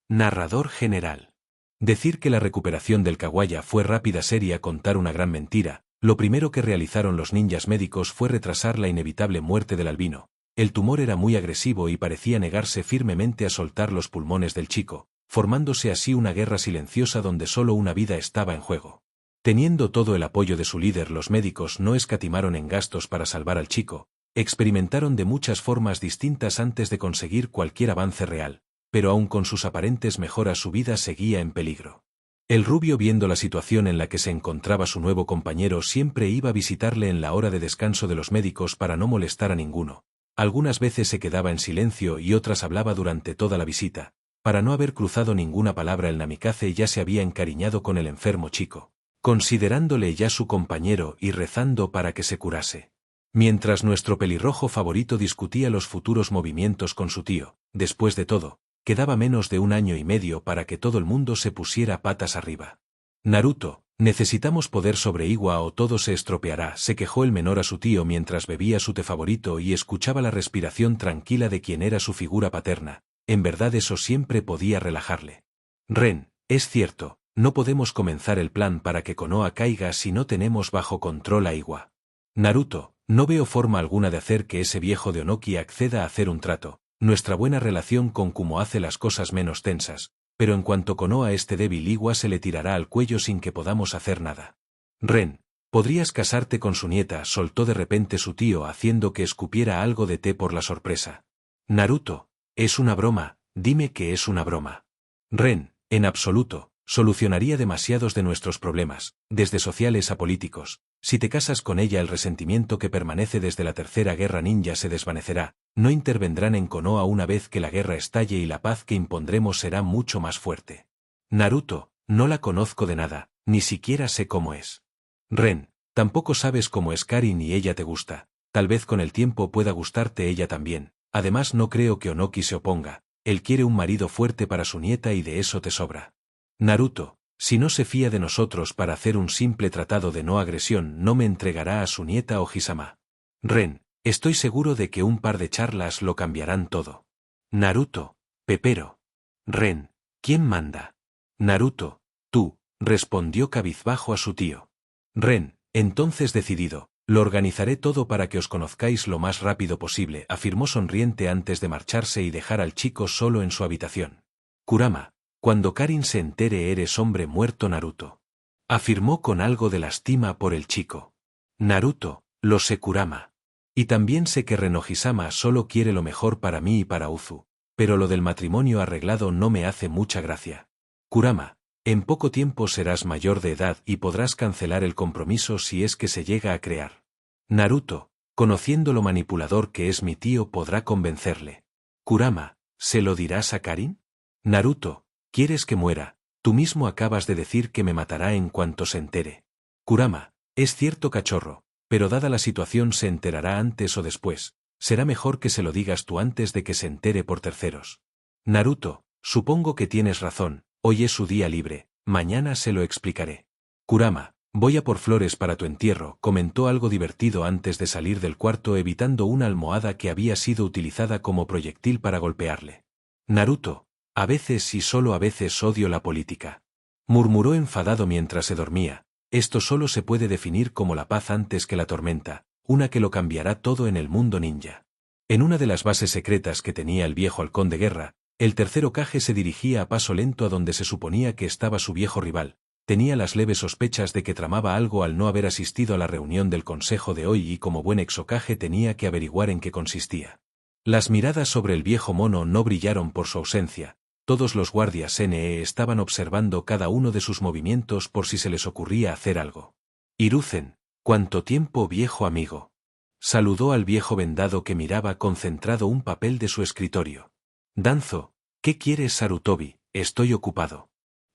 Narrador general. Decir que la recuperación del Kawaya fue rápida sería contar una gran mentira. Lo primero que realizaron los ninjas médicos fue retrasar la inevitable muerte del albino. El tumor era muy agresivo y parecía negarse firmemente a soltar los pulmones del chico, formándose así una guerra silenciosa donde solo una vida estaba en juego. Teniendo todo el apoyo de su líder, los médicos no escatimaron en gastos para salvar al chico. Experimentaron de muchas formas distintas antes de conseguir cualquier avance real, pero aun con sus aparentes mejoras su vida seguía en peligro. El rubio, viendo la situación en la que se encontraba su nuevo compañero, siempre iba a visitarle en la hora de descanso de los médicos para no molestar a ninguno. Algunas veces se quedaba en silencio y otras hablaba durante toda la visita. Para no haber cruzado ninguna palabra, el Namikaze ya se había encariñado con el enfermo chico, considerándole ya su compañero y rezando para que se curase. Mientras nuestro pelirrojo favorito discutía los futuros movimientos con su tío, después de todo, quedaba menos de 1 año y medio para que todo el mundo se pusiera patas arriba. Naruto, necesitamos poder sobre Iwa o todo se estropeará, se quejó el menor a su tío mientras bebía su té favorito y escuchaba la respiración tranquila de quien era su figura paterna. En verdad eso siempre podía relajarle. Ren, es cierto, no podemos comenzar el plan para que Konoha caiga si no tenemos bajo control a Iwa. Naruto, no veo forma alguna de hacer que ese viejo de Onoki acceda a hacer un trato. Nuestra buena relación con Kumo hace las cosas menos tensas, pero en cuanto Konoha esté débil, Iwa se le tirará al cuello sin que podamos hacer nada. Ren, podrías casarte con su nieta, soltó de repente su tío haciendo que escupiera algo de té por la sorpresa. Naruto, es una broma, dime que es una broma. Ren, en absoluto, solucionaría demasiados de nuestros problemas, desde sociales a políticos. Si te casas con ella, el resentimiento que permanece desde la tercera guerra ninja se desvanecerá. No intervendrán en Konoha una vez que la guerra estalle y la paz que impondremos será mucho más fuerte. Naruto, no la conozco de nada, ni siquiera sé cómo es. Ren, tampoco sabes cómo es Karin y ella te gusta. Tal vez con el tiempo pueda gustarte ella también. Además no creo que Onoki se oponga. Él quiere un marido fuerte para su nieta y de eso te sobra. Naruto, si no se fía de nosotros para hacer un simple tratado de no agresión, no me entregará a su nieta Ohisama. Ren, estoy seguro de que un par de charlas lo cambiarán todo. Naruto, Pepero. Ren, ¿quién manda? Naruto, tú, respondió cabizbajo a su tío. Ren, entonces decidido, lo organizaré todo para que os conozcáis lo más rápido posible, afirmó sonriente antes de marcharse y dejar al chico solo en su habitación. Kurama, cuando Karin se entere eres hombre muerto, Naruto. Afirmó con algo de lástima por el chico. Naruto, lo sé, Kurama. Y también sé que Ren Ohisama solo quiere lo mejor para mí y para Uzu, pero lo del matrimonio arreglado no me hace mucha gracia. Kurama, en poco tiempo serás mayor de edad y podrás cancelar el compromiso si es que se llega a crear. Naruto, conociendo lo manipulador que es mi tío, podrá convencerle. Kurama, ¿se lo dirás a Karin? Naruto, ¿quieres que muera? Tú mismo acabas de decir que me matará en cuanto se entere. Kurama, es cierto, cachorro, pero dada la situación se enterará antes o después. Será mejor que se lo digas tú antes de que se entere por terceros. Naruto, supongo que tienes razón, hoy es su día libre, mañana se lo explicaré. Kurama, voy a por flores para tu entierro, comentó algo divertido antes de salir del cuarto, evitando una almohada que había sido utilizada como proyectil para golpearle. Naruto, a veces y solo a veces odio la política. Murmuró enfadado mientras se dormía. Esto solo se puede definir como la paz antes que la tormenta, una que lo cambiará todo en el mundo ninja. En una de las bases secretas que tenía el viejo halcón de guerra, el tercer Hokage se dirigía a paso lento a donde se suponía que estaba su viejo rival. Tenía las leves sospechas de que tramaba algo al no haber asistido a la reunión del consejo de hoy y como buen ex Hokage tenía que averiguar en qué consistía. Las miradas sobre el viejo mono no brillaron por su ausencia. Todos los guardias NE estaban observando cada uno de sus movimientos por si se les ocurría hacer algo. Hiruzen, ¿cuánto tiempo, viejo amigo? Saludó al viejo vendado que miraba concentrado un papel de su escritorio. Danzo, ¿qué quieres, Sarutobi? Estoy ocupado.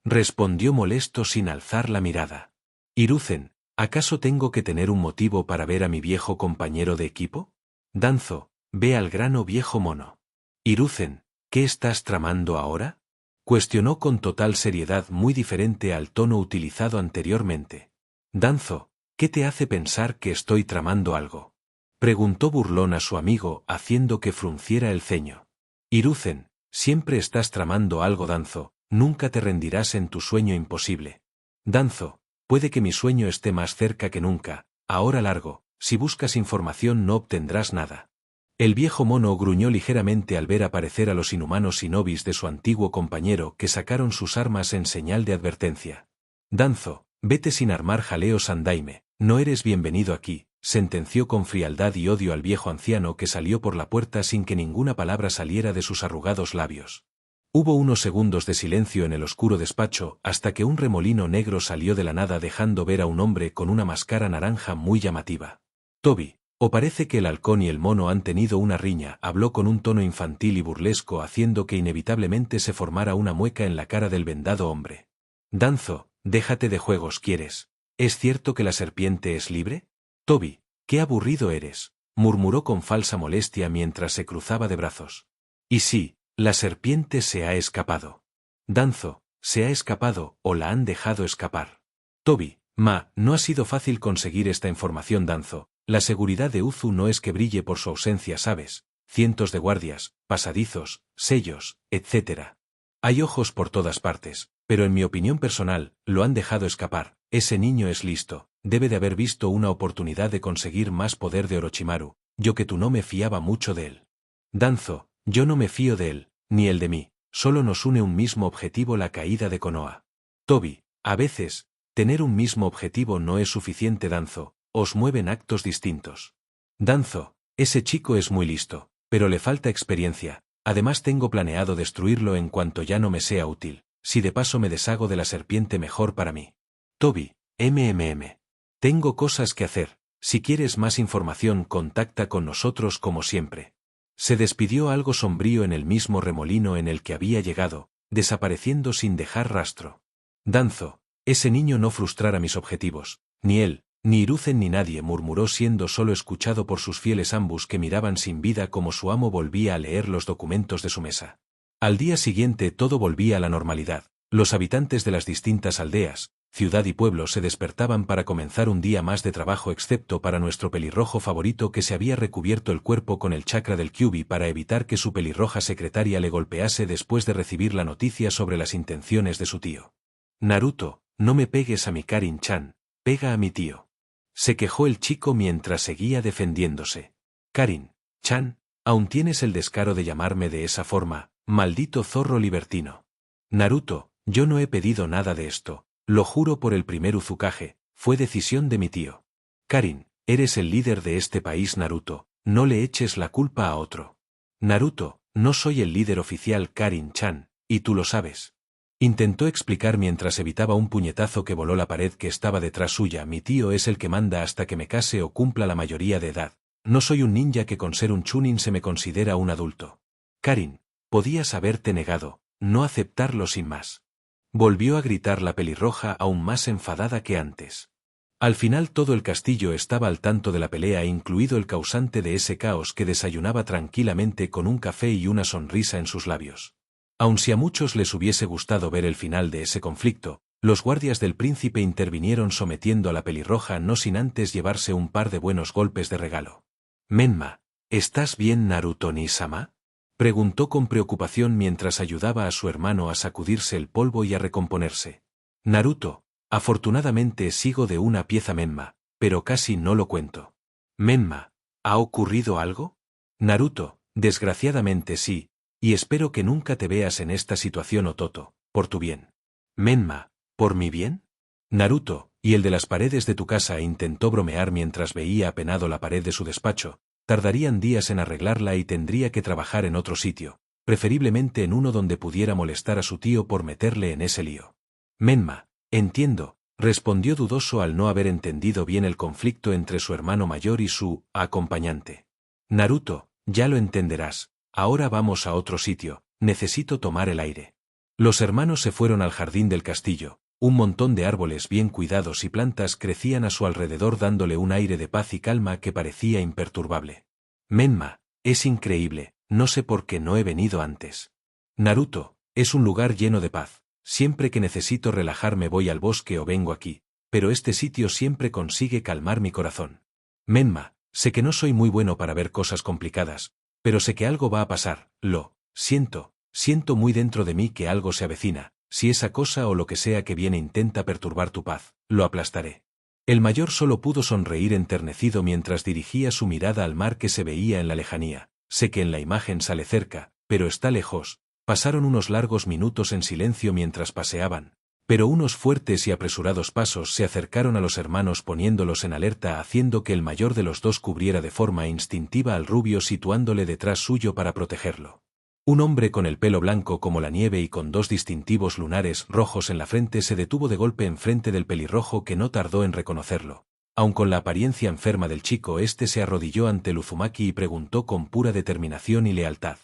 Respondió molesto sin alzar la mirada. Hiruzen, ¿acaso tengo que tener un motivo para ver a mi viejo compañero de equipo? Danzo, ve al grano, viejo mono. Hiruzen, ¿qué estás tramando ahora? Cuestionó con total seriedad, muy diferente al tono utilizado anteriormente. Danzo, ¿qué te hace pensar que estoy tramando algo? Preguntó burlón a su amigo, haciendo que frunciera el ceño. Hiruzen, Siempre estás tramando algo, Danzo, nunca te rendirás en tu sueño imposible. Danzo, puede que mi sueño esté más cerca que nunca, ahora largo, si buscas información no obtendrás nada. El viejo mono gruñó ligeramente al ver aparecer a los inhumanos shinobis de su antiguo compañero que sacaron sus armas en señal de advertencia. Danzo, vete sin armar jaleos, andaime, no eres bienvenido aquí, sentenció con frialdad y odio al viejo anciano que salió por la puerta sin que ninguna palabra saliera de sus arrugados labios. Hubo unos segundos de silencio en el oscuro despacho hasta que un remolino negro salió de la nada dejando ver a un hombre con una máscara naranja muy llamativa. Toby, o parece que el halcón y el mono han tenido una riña, habló con un tono infantil y burlesco haciendo que inevitablemente se formara una mueca en la cara del vendado hombre. Danzo, déjate de juegos, ¿quieres? ¿Es cierto que la serpiente es libre? Toby, qué aburrido eres, murmuró con falsa molestia mientras se cruzaba de brazos. Y sí, la serpiente se ha escapado. Danzo, se ha escapado o la han dejado escapar. Toby, no ha sido fácil conseguir esta información, Danzo. La seguridad de Uzu no es que brille por su ausencia, ¿sabes? Cientos de guardias, pasadizos, sellos, etc. Hay ojos por todas partes, pero en mi opinión personal, lo han dejado escapar. Ese niño es listo, debe de haber visto una oportunidad de conseguir más poder de Orochimaru, yo que tú no me fiaba mucho de él. Danzo, yo no me fío de él, ni él de mí, solo nos une un mismo objetivo, la caída de Konoha. Toby, a veces, tener un mismo objetivo no es suficiente, Danzo, os mueven actos distintos. Danzo, ese chico es muy listo, pero le falta experiencia, además tengo planeado destruirlo en cuanto ya no me sea útil, si de paso me deshago de la serpiente mejor para mí. Toby, tengo cosas que hacer, si quieres más información contacta con nosotros como siempre. Se despidió algo sombrío en el mismo remolino en el que había llegado, desapareciendo sin dejar rastro. Danzo, ese niño no frustrará mis objetivos, ni él, ni Hiruzen ni nadie, murmuró siendo solo escuchado por sus fieles ambos que miraban sin vida como su amo volvía a leer los documentos de su mesa. Al día siguiente todo volvía a la normalidad, los habitantes de las distintas aldeas, ciudad y pueblo se despertaban para comenzar un día más de trabajo excepto para nuestro pelirrojo favorito que se había recubierto el cuerpo con el chakra del Kyuubi para evitar que su pelirroja secretaria le golpease después de recibir la noticia sobre las intenciones de su tío. Naruto, no me pegues a mi Karin-chan, pega a mi tío. Se quejó el chico mientras seguía defendiéndose. Karin-chan, aún tienes el descaro de llamarme de esa forma, maldito zorro libertino. Naruto, yo no he pedido nada de esto, lo juro por el primer Uzukage, fue decisión de mi tío. Karin, eres el líder de este país, Naruto, no le eches la culpa a otro. Naruto, no soy el líder oficial, Karin-chan, y tú lo sabes. Intentó explicar mientras evitaba un puñetazo que voló la pared que estaba detrás suya. Mi tío es el que manda hasta que me case o cumpla la mayoría de edad. No soy un ninja que con ser un chunin se me considera un adulto. Karin, podías haberte negado, no aceptarlo sin más. Volvió a gritar la pelirroja aún más enfadada que antes. Al final todo el castillo estaba al tanto de la pelea, incluido el causante de ese caos que desayunaba tranquilamente con un café y una sonrisa en sus labios. Aun si a muchos les hubiese gustado ver el final de ese conflicto, los guardias del príncipe intervinieron sometiendo a la pelirroja no sin antes llevarse un par de buenos golpes de regalo. Menma, ¿estás bien, Naruto-ni-sama? Preguntó con preocupación mientras ayudaba a su hermano a sacudirse el polvo y a recomponerse. Naruto, afortunadamente sigo de una pieza, Menma, pero casi no lo cuento. Menma, ¿ha ocurrido algo? Naruto, desgraciadamente sí. Y espero que nunca te veas en esta situación, Ototo, por tu bien. Menma, ¿por mi bien? Naruto, y el de las paredes de tu casa, intentó bromear mientras veía apenado la pared de su despacho, tardarían días en arreglarla y tendría que trabajar en otro sitio, preferiblemente en uno donde pudiera molestar a su tío por meterle en ese lío. Menma, entiendo, respondió dudoso al no haber entendido bien el conflicto entre su hermano mayor y su acompañante. Naruto, ya lo entenderás. Ahora vamos a otro sitio, necesito tomar el aire. Los hermanos se fueron al jardín del castillo, un montón de árboles bien cuidados y plantas crecían a su alrededor dándole un aire de paz y calma que parecía imperturbable. Menma, es increíble, no sé por qué no he venido antes. Naruto, es un lugar lleno de paz, siempre que necesito relajarme voy al bosque o vengo aquí, pero este sitio siempre consigue calmar mi corazón. Menma, sé que no soy muy bueno para ver cosas complicadas, pero sé que algo va a pasar, lo siento, Siento muy dentro de mí que algo se avecina, si esa cosa o lo que sea que viene intenta perturbar tu paz, lo aplastaré. El mayor solo pudo sonreír enternecido mientras dirigía su mirada al mar que se veía en la lejanía. Sé que en la imagen sale cerca, pero está lejos. Pasaron unos largos minutos en silencio mientras paseaban, pero unos fuertes y apresurados pasos se acercaron a los hermanos poniéndolos en alerta haciendo que el mayor de los dos cubriera de forma instintiva al rubio situándole detrás suyo para protegerlo. Un hombre con el pelo blanco como la nieve y con dos distintivos lunares rojos en la frente se detuvo de golpe enfrente del pelirrojo que no tardó en reconocerlo. Aun con la apariencia enferma del chico, este se arrodilló ante el Uzumaki y preguntó con pura determinación y lealtad.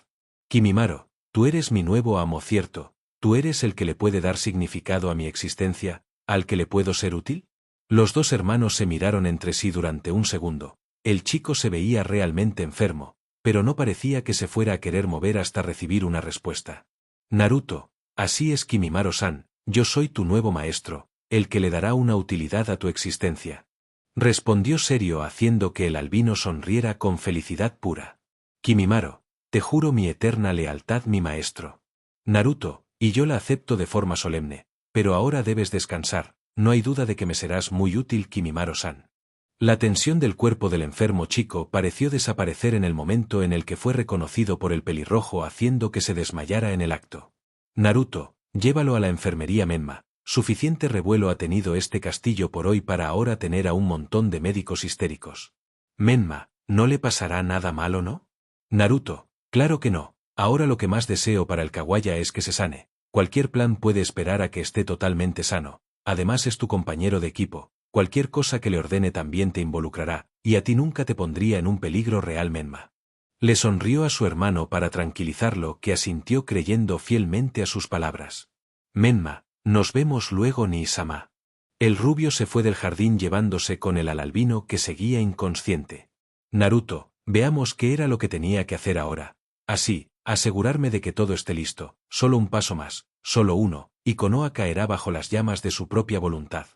Kimimaro, tú eres mi nuevo amo, ¿cierto? ¿Tú eres el que le puede dar significado a mi existencia, al que le puedo ser útil? Los dos hermanos se miraron entre sí durante un segundo. El chico se veía realmente enfermo, pero no parecía que se fuera a querer mover hasta recibir una respuesta. Naruto, así es Kimimaro-san, yo soy tu nuevo maestro, el que le dará una utilidad a tu existencia. Respondió serio haciendo que el albino sonriera con felicidad pura. Kimimaro, te juro mi eterna lealtad, mi maestro. Naruto, y yo la acepto de forma solemne, pero ahora debes descansar, no hay duda de que me serás muy útil, Kimimaro-san. La tensión del cuerpo del enfermo chico pareció desaparecer en el momento en el que fue reconocido por el pelirrojo haciendo que se desmayara en el acto. Naruto, llévalo a la enfermería Menma, suficiente revuelo ha tenido este castillo por hoy para ahora tener a un montón de médicos histéricos. Menma, ¿no le pasará nada malo, no? Naruto, claro que no, ahora lo que más deseo para el Kawaya es que se sane, cualquier plan puede esperar a que esté totalmente sano, además es tu compañero de equipo. Cualquier cosa que le ordene también te involucrará, y a ti nunca te pondría en un peligro real Menma. Le sonrió a su hermano para tranquilizarlo que asintió creyendo fielmente a sus palabras. Menma, nos vemos luego Nii-sama. El rubio se fue del jardín llevándose con él al albino que seguía inconsciente. Naruto, veamos qué era lo que tenía que hacer ahora. Así, asegurarme de que todo esté listo, solo un paso más, solo uno, y Konoha caerá bajo las llamas de su propia voluntad.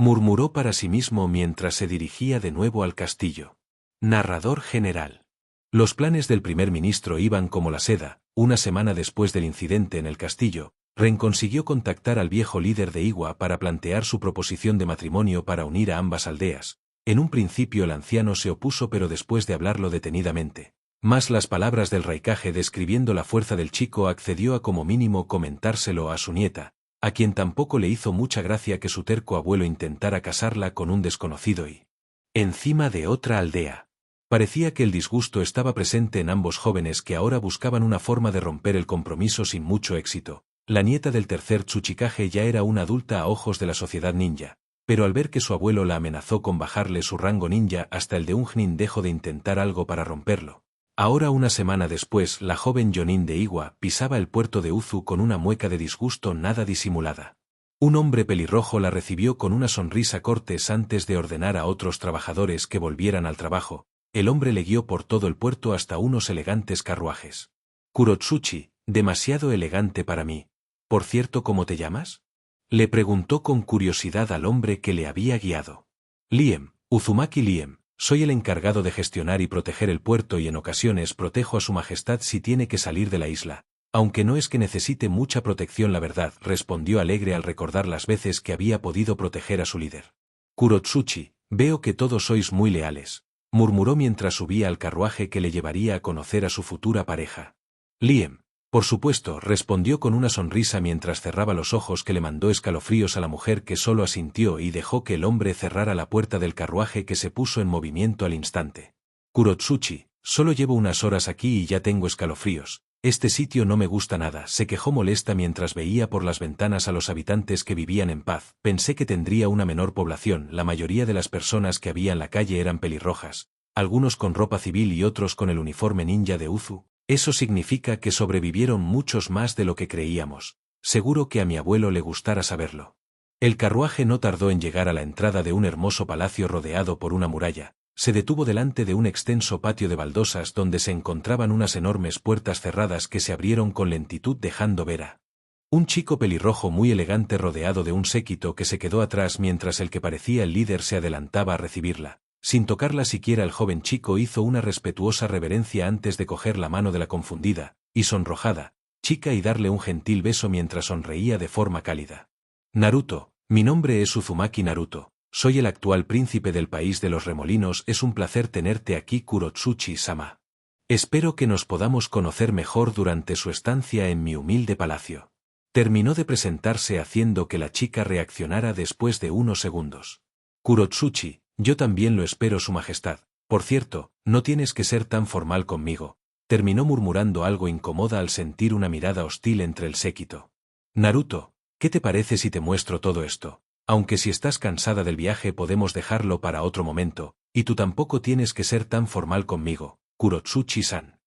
Murmuró para sí mismo mientras se dirigía de nuevo al castillo. Narrador general. Los planes del primer ministro iban como la seda. Una semana después del incidente en el castillo, Ren consiguió contactar al viejo líder de Iwa para plantear su proposición de matrimonio para unir a ambas aldeas. En un principio el anciano se opuso, pero después de hablarlo detenidamente, más las palabras del Raikage describiendo la fuerza del chico, accedió a como mínimo comentárselo a su nieta, a quien tampoco le hizo mucha gracia que su terco abuelo intentara casarla con un desconocido y encima de otra aldea. Parecía que el disgusto estaba presente en ambos jóvenes que ahora buscaban una forma de romper el compromiso sin mucho éxito. La nieta del tercer Tsuchikage ya era una adulta a ojos de la sociedad ninja, pero al ver que su abuelo la amenazó con bajarle su rango ninja hasta el de un Genin dejó de intentar algo para romperlo. Ahora una semana después la joven Jonin de Iwa pisaba el puerto de Uzu con una mueca de disgusto nada disimulada. Un hombre pelirrojo la recibió con una sonrisa cortés antes de ordenar a otros trabajadores que volvieran al trabajo. El hombre le guió por todo el puerto hasta unos elegantes carruajes. Kurotsuchi, demasiado elegante para mí. Por cierto, ¿cómo te llamas? Le preguntó con curiosidad al hombre que le había guiado. Liem, Uzumaki Liem. Soy el encargado de gestionar y proteger el puerto y en ocasiones protejo a su majestad si tiene que salir de la isla. Aunque no es que necesite mucha protección, la verdad, respondió alegre al recordar las veces que había podido proteger a su líder. Kurotsuchi, veo que todos sois muy leales, murmuró mientras subía al carruaje que le llevaría a conocer a su futura pareja. Liem, por supuesto, respondió con una sonrisa mientras cerraba los ojos que le mandó escalofríos a la mujer que solo asintió y dejó que el hombre cerrara la puerta del carruaje que se puso en movimiento al instante. Kurotsuchi, solo llevo unas horas aquí y ya tengo escalofríos. Este sitio no me gusta nada, se quejó molesta mientras veía por las ventanas a los habitantes que vivían en paz. Pensé que tendría una menor población, la mayoría de las personas que había en la calle eran pelirrojas, algunos con ropa civil y otros con el uniforme ninja de Uzu. Eso significa que sobrevivieron muchos más de lo que creíamos. Seguro que a mi abuelo le gustara saberlo. El carruaje no tardó en llegar a la entrada de un hermoso palacio rodeado por una muralla. Se detuvo delante de un extenso patio de baldosas donde se encontraban unas enormes puertas cerradas que se abrieron con lentitud dejando ver a un chico pelirrojo muy elegante rodeado de un séquito que se quedó atrás mientras el que parecía el líder se adelantaba a recibirla. Sin tocarla siquiera el joven chico hizo una respetuosa reverencia antes de coger la mano de la confundida y sonrojada chica y darle un gentil beso mientras sonreía de forma cálida. Naruto, mi nombre es Uzumaki Naruto, soy el actual príncipe del país de los remolinos, es un placer tenerte aquí Kurotsuchi-sama. Espero que nos podamos conocer mejor durante su estancia en mi humilde palacio. Terminó de presentarse haciendo que la chica reaccionara después de unos segundos. Kurotsuchi, yo también lo espero Su Majestad. Por cierto, no tienes que ser tan formal conmigo. Terminó murmurando algo incómoda al sentir una mirada hostil entre el séquito. Naruto, ¿qué te parece si te muestro todo esto? Aunque si estás cansada del viaje podemos dejarlo para otro momento, y tú tampoco tienes que ser tan formal conmigo, Kurotsuchi-san.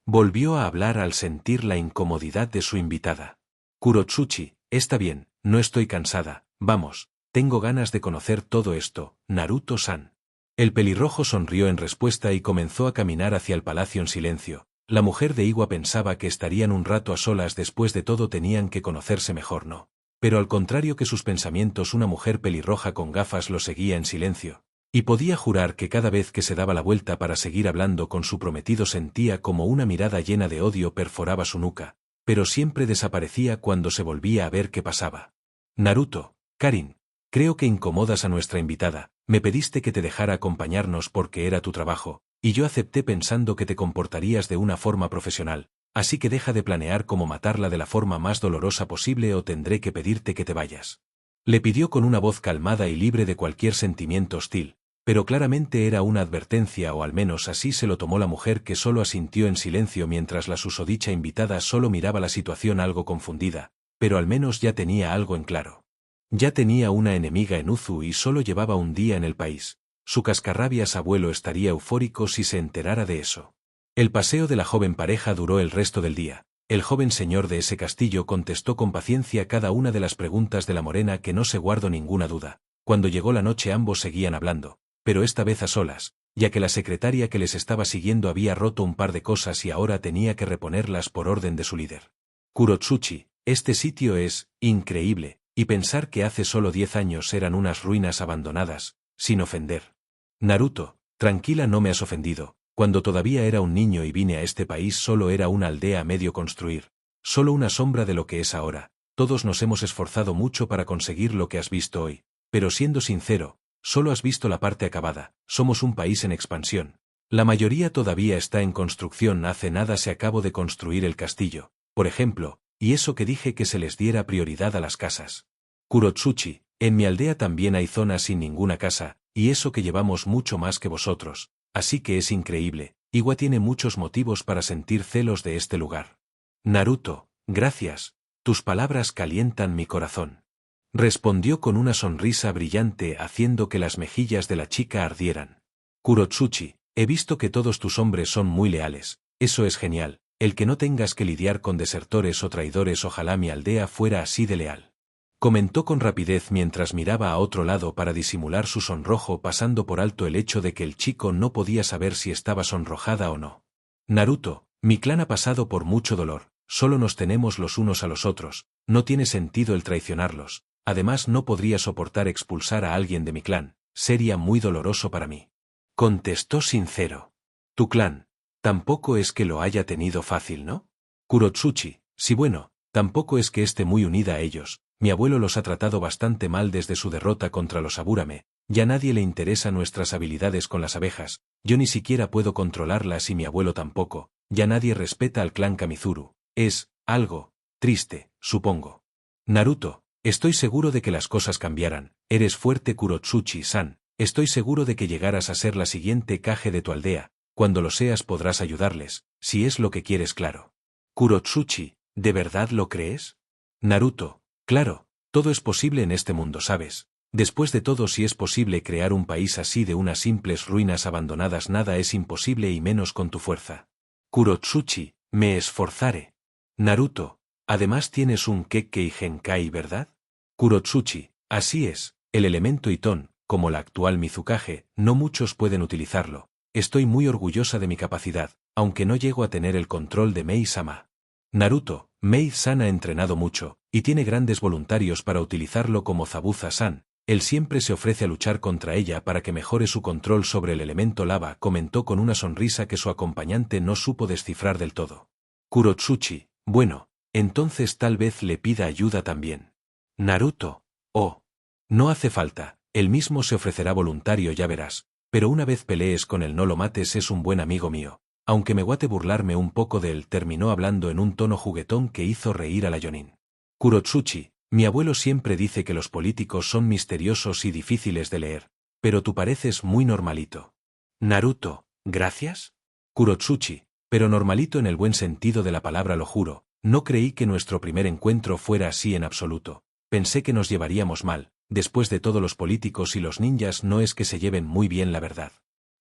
Volvió a hablar al sentir la incomodidad de su invitada. Kurotsuchi, está bien, no estoy cansada, vamos, tengo ganas de conocer todo esto, Naruto-san. El pelirrojo sonrió en respuesta y comenzó a caminar hacia el palacio en silencio. La mujer de Iwa pensaba que estarían un rato a solas, después de todo tenían que conocerse mejor, ¿no? Pero al contrario que sus pensamientos, una mujer pelirroja con gafas lo seguía en silencio. Y podía jurar que cada vez que se daba la vuelta para seguir hablando con su prometido sentía como una mirada llena de odio perforaba su nuca, pero siempre desaparecía cuando se volvía a ver qué pasaba. Naruto, Karin, creo que incomodas a nuestra invitada, me pediste que te dejara acompañarnos porque era tu trabajo, y yo acepté pensando que te comportarías de una forma profesional, así que deja de planear cómo matarla de la forma más dolorosa posible o tendré que pedirte que te vayas. Le pidió con una voz calmada y libre de cualquier sentimiento hostil, pero claramente era una advertencia, o al menos así se lo tomó la mujer, que solo asintió en silencio mientras la susodicha invitada solo miraba la situación algo confundida, pero al menos ya tenía algo en claro. Ya tenía una enemiga en Uzu y solo llevaba un día en el país. Su cascarrabias abuelo estaría eufórico si se enterara de eso. El paseo de la joven pareja duró el resto del día. El joven señor de ese castillo contestó con paciencia cada una de las preguntas de la morena, que no se guardó ninguna duda. Cuando llegó la noche ambos seguían hablando, pero esta vez a solas, ya que la secretaria que les estaba siguiendo había roto un par de cosas y ahora tenía que reponerlas por orden de su líder. Kurotsuchi, este sitio es increíble, y pensar que hace solo 10 años eran unas ruinas abandonadas, sin ofender. Naruto, tranquila, no me has ofendido. Cuando todavía era un niño y vine a este país solo era una aldea a medio construir, solo una sombra de lo que es ahora. Todos nos hemos esforzado mucho para conseguir lo que has visto hoy, pero siendo sincero, solo has visto la parte acabada. Somos un país en expansión. La mayoría todavía está en construcción, hace nada se acabó de construir el castillo, por ejemplo, y eso que dije que se les diera prioridad a las casas. Kurotsuchi, en mi aldea también hay zonas sin ninguna casa, y eso que llevamos mucho más que vosotros. Así que es increíble, Iwa tiene muchos motivos para sentir celos de este lugar. Naruto, gracias, tus palabras calientan mi corazón. Respondió con una sonrisa brillante haciendo que las mejillas de la chica ardieran. Kurotsuchi, he visto que todos tus hombres son muy leales, eso es genial, el que no tengas que lidiar con desertores o traidores, ojalá mi aldea fuera así de leal. Comentó con rapidez mientras miraba a otro lado para disimular su sonrojo, pasando por alto el hecho de que el chico no podía saber si estaba sonrojada o no. Naruto, mi clan ha pasado por mucho dolor, solo nos tenemos los unos a los otros, no tiene sentido el traicionarlos, además no podría soportar expulsar a alguien de mi clan, sería muy doloroso para mí. Contestó sincero. Tu clan, tampoco es que lo haya tenido fácil, ¿no? Kurotsuchi, sí, bueno, tampoco es que esté muy unida a ellos. Mi abuelo los ha tratado bastante mal desde su derrota contra los Aburame, ya nadie le interesa nuestras habilidades con las abejas, yo ni siquiera puedo controlarlas y mi abuelo tampoco, ya nadie respeta al clan Kamizuru, es algo triste, supongo. Naruto, estoy seguro de que las cosas cambiarán, eres fuerte Kurotsuchi-san, estoy seguro de que llegarás a ser la siguiente Kage de tu aldea, cuando lo seas podrás ayudarles, si es lo que quieres, claro. Kurotsuchi, ¿de verdad lo crees? Naruto, claro, todo es posible en este mundo, ¿sabes? Después de todo, si es posible crear un país así de unas simples ruinas abandonadas, nada es imposible y menos con tu fuerza. Kurotsuchi, me esforzaré. Naruto, además tienes un Kekkei Genkai, ¿verdad? Kurotsuchi, así es, el elemento Iton, como la actual Mizukage, no muchos pueden utilizarlo. Estoy muy orgullosa de mi capacidad, aunque no llego a tener el control de Mei-sama. Naruto, Mei-san ha entrenado mucho, y tiene grandes voluntarios para utilizarlo como Zabuza-san, él siempre se ofrece a luchar contra ella para que mejore su control sobre el elemento lava, comentó con una sonrisa que su acompañante no supo descifrar del todo. Kurotsuchi, bueno, entonces tal vez le pida ayuda también. Naruto. Oh. No hace falta, él mismo se ofrecerá voluntario, ya verás, pero una vez pelees con él no lo mates, es un buen amigo mío. Aunque me guate burlarme un poco de él, terminó hablando en un tono juguetón que hizo reír a la Jonin. Kurotsuchi, mi abuelo siempre dice que los políticos son misteriosos y difíciles de leer, pero tú pareces muy normalito. Naruto, ¿gracias? Kurotsuchi, pero normalito en el buen sentido de la palabra, lo juro, no creí que nuestro primer encuentro fuera así en absoluto. Pensé que nos llevaríamos mal, después de todo los políticos y los ninjas no es que se lleven muy bien, la verdad.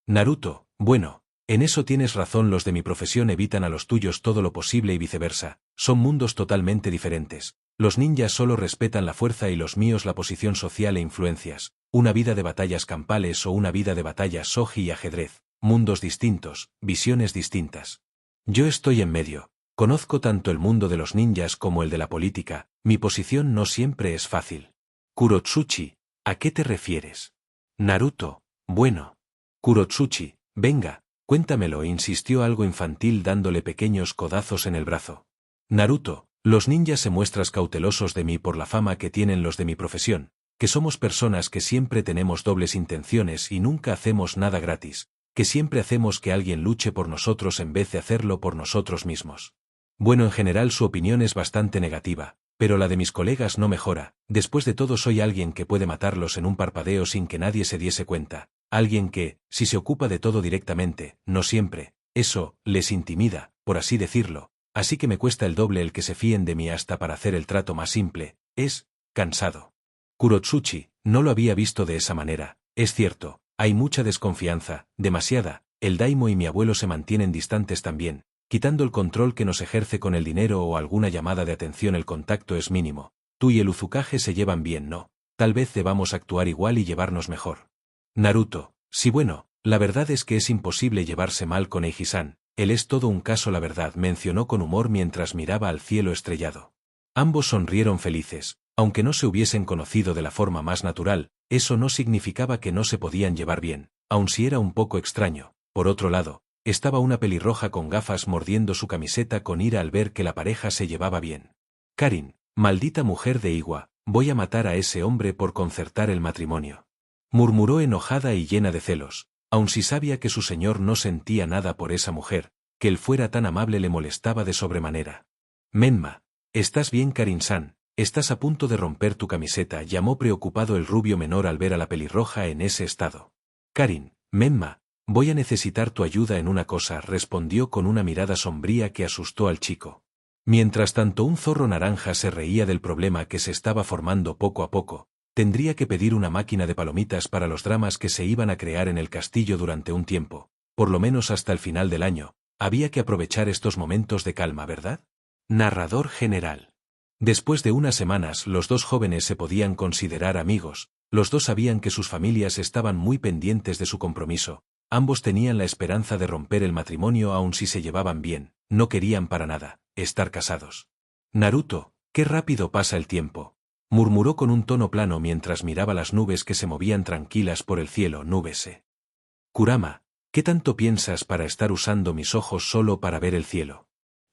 Naruto, bueno, en eso tienes razón, los de mi profesión evitan a los tuyos todo lo posible y viceversa, son mundos totalmente diferentes. Los ninjas solo respetan la fuerza y los míos la posición social e influencias, una vida de batallas campales o una vida de batallas shogi y ajedrez, mundos distintos, visiones distintas. Yo estoy en medio. Conozco tanto el mundo de los ninjas como el de la política, mi posición no siempre es fácil. Kurotsuchi, ¿a qué te refieres? Naruto, bueno. Kurotsuchi, venga, cuéntamelo, insistió algo infantil dándole pequeños codazos en el brazo. Naruto, los ninjas se muestran cautelosos de mí por la fama que tienen los de mi profesión, que somos personas que siempre tenemos dobles intenciones y nunca hacemos nada gratis, que siempre hacemos que alguien luche por nosotros en vez de hacerlo por nosotros mismos. Bueno, en general su opinión es bastante negativa, pero la de mis colegas no mejora. Después de todo, soy alguien que puede matarlos en un parpadeo sin que nadie se diese cuenta, alguien que, si se ocupa de todo directamente, no siempre, eso, les intimida, por así decirlo, así que me cuesta el doble el que se fíen de mí hasta para hacer el trato más simple, es, cansado. Kurotsuchi, no lo había visto de esa manera, es cierto, hay mucha desconfianza, demasiada, el daimo y mi abuelo se mantienen distantes también, quitando el control que nos ejerce con el dinero o alguna llamada de atención el contacto es mínimo. Tú y el Uzukage se llevan bien, ¿no? Tal vez debamos actuar igual y llevarnos mejor. Naruto, sí, bueno, la verdad es que es imposible llevarse mal con Eiji-san, él es todo un caso, la verdad, mencionó con humor mientras miraba al cielo estrellado. Ambos sonrieron felices, aunque no se hubiesen conocido de la forma más natural, eso no significaba que no se podían llevar bien, aun si era un poco extraño. Por otro lado, estaba una pelirroja con gafas mordiendo su camiseta con ira al ver que la pareja se llevaba bien. Karin, maldita mujer de Iwa, voy a matar a ese hombre por concertar el matrimonio. Murmuró enojada y llena de celos, aun si sabía que su señor no sentía nada por esa mujer, que él fuera tan amable le molestaba de sobremanera. Menma, ¿estás bien, Karin-san? Estás a punto de romper tu camiseta, llamó preocupado el rubio menor al ver a la pelirroja en ese estado. Karin, Menma, voy a necesitar tu ayuda en una cosa, respondió con una mirada sombría que asustó al chico. Mientras tanto, un zorro naranja se reía del problema que se estaba formando poco a poco. Tendría que pedir una máquina de palomitas para los dramas que se iban a crear en el castillo durante un tiempo, por lo menos hasta el final del año. Había que aprovechar estos momentos de calma, ¿verdad? Narrador general. Después de unas semanas, los dos jóvenes se podían considerar amigos. Los dos sabían que sus familias estaban muy pendientes de su compromiso. Ambos tenían la esperanza de romper el matrimonio aun si se llevaban bien, no querían para nada estar casados. Naruto, qué rápido pasa el tiempo, murmuró con un tono plano mientras miraba las nubes que se movían tranquilas por el cielo. Nubes. Kurama, ¿qué tanto piensas para estar usando mis ojos solo para ver el cielo?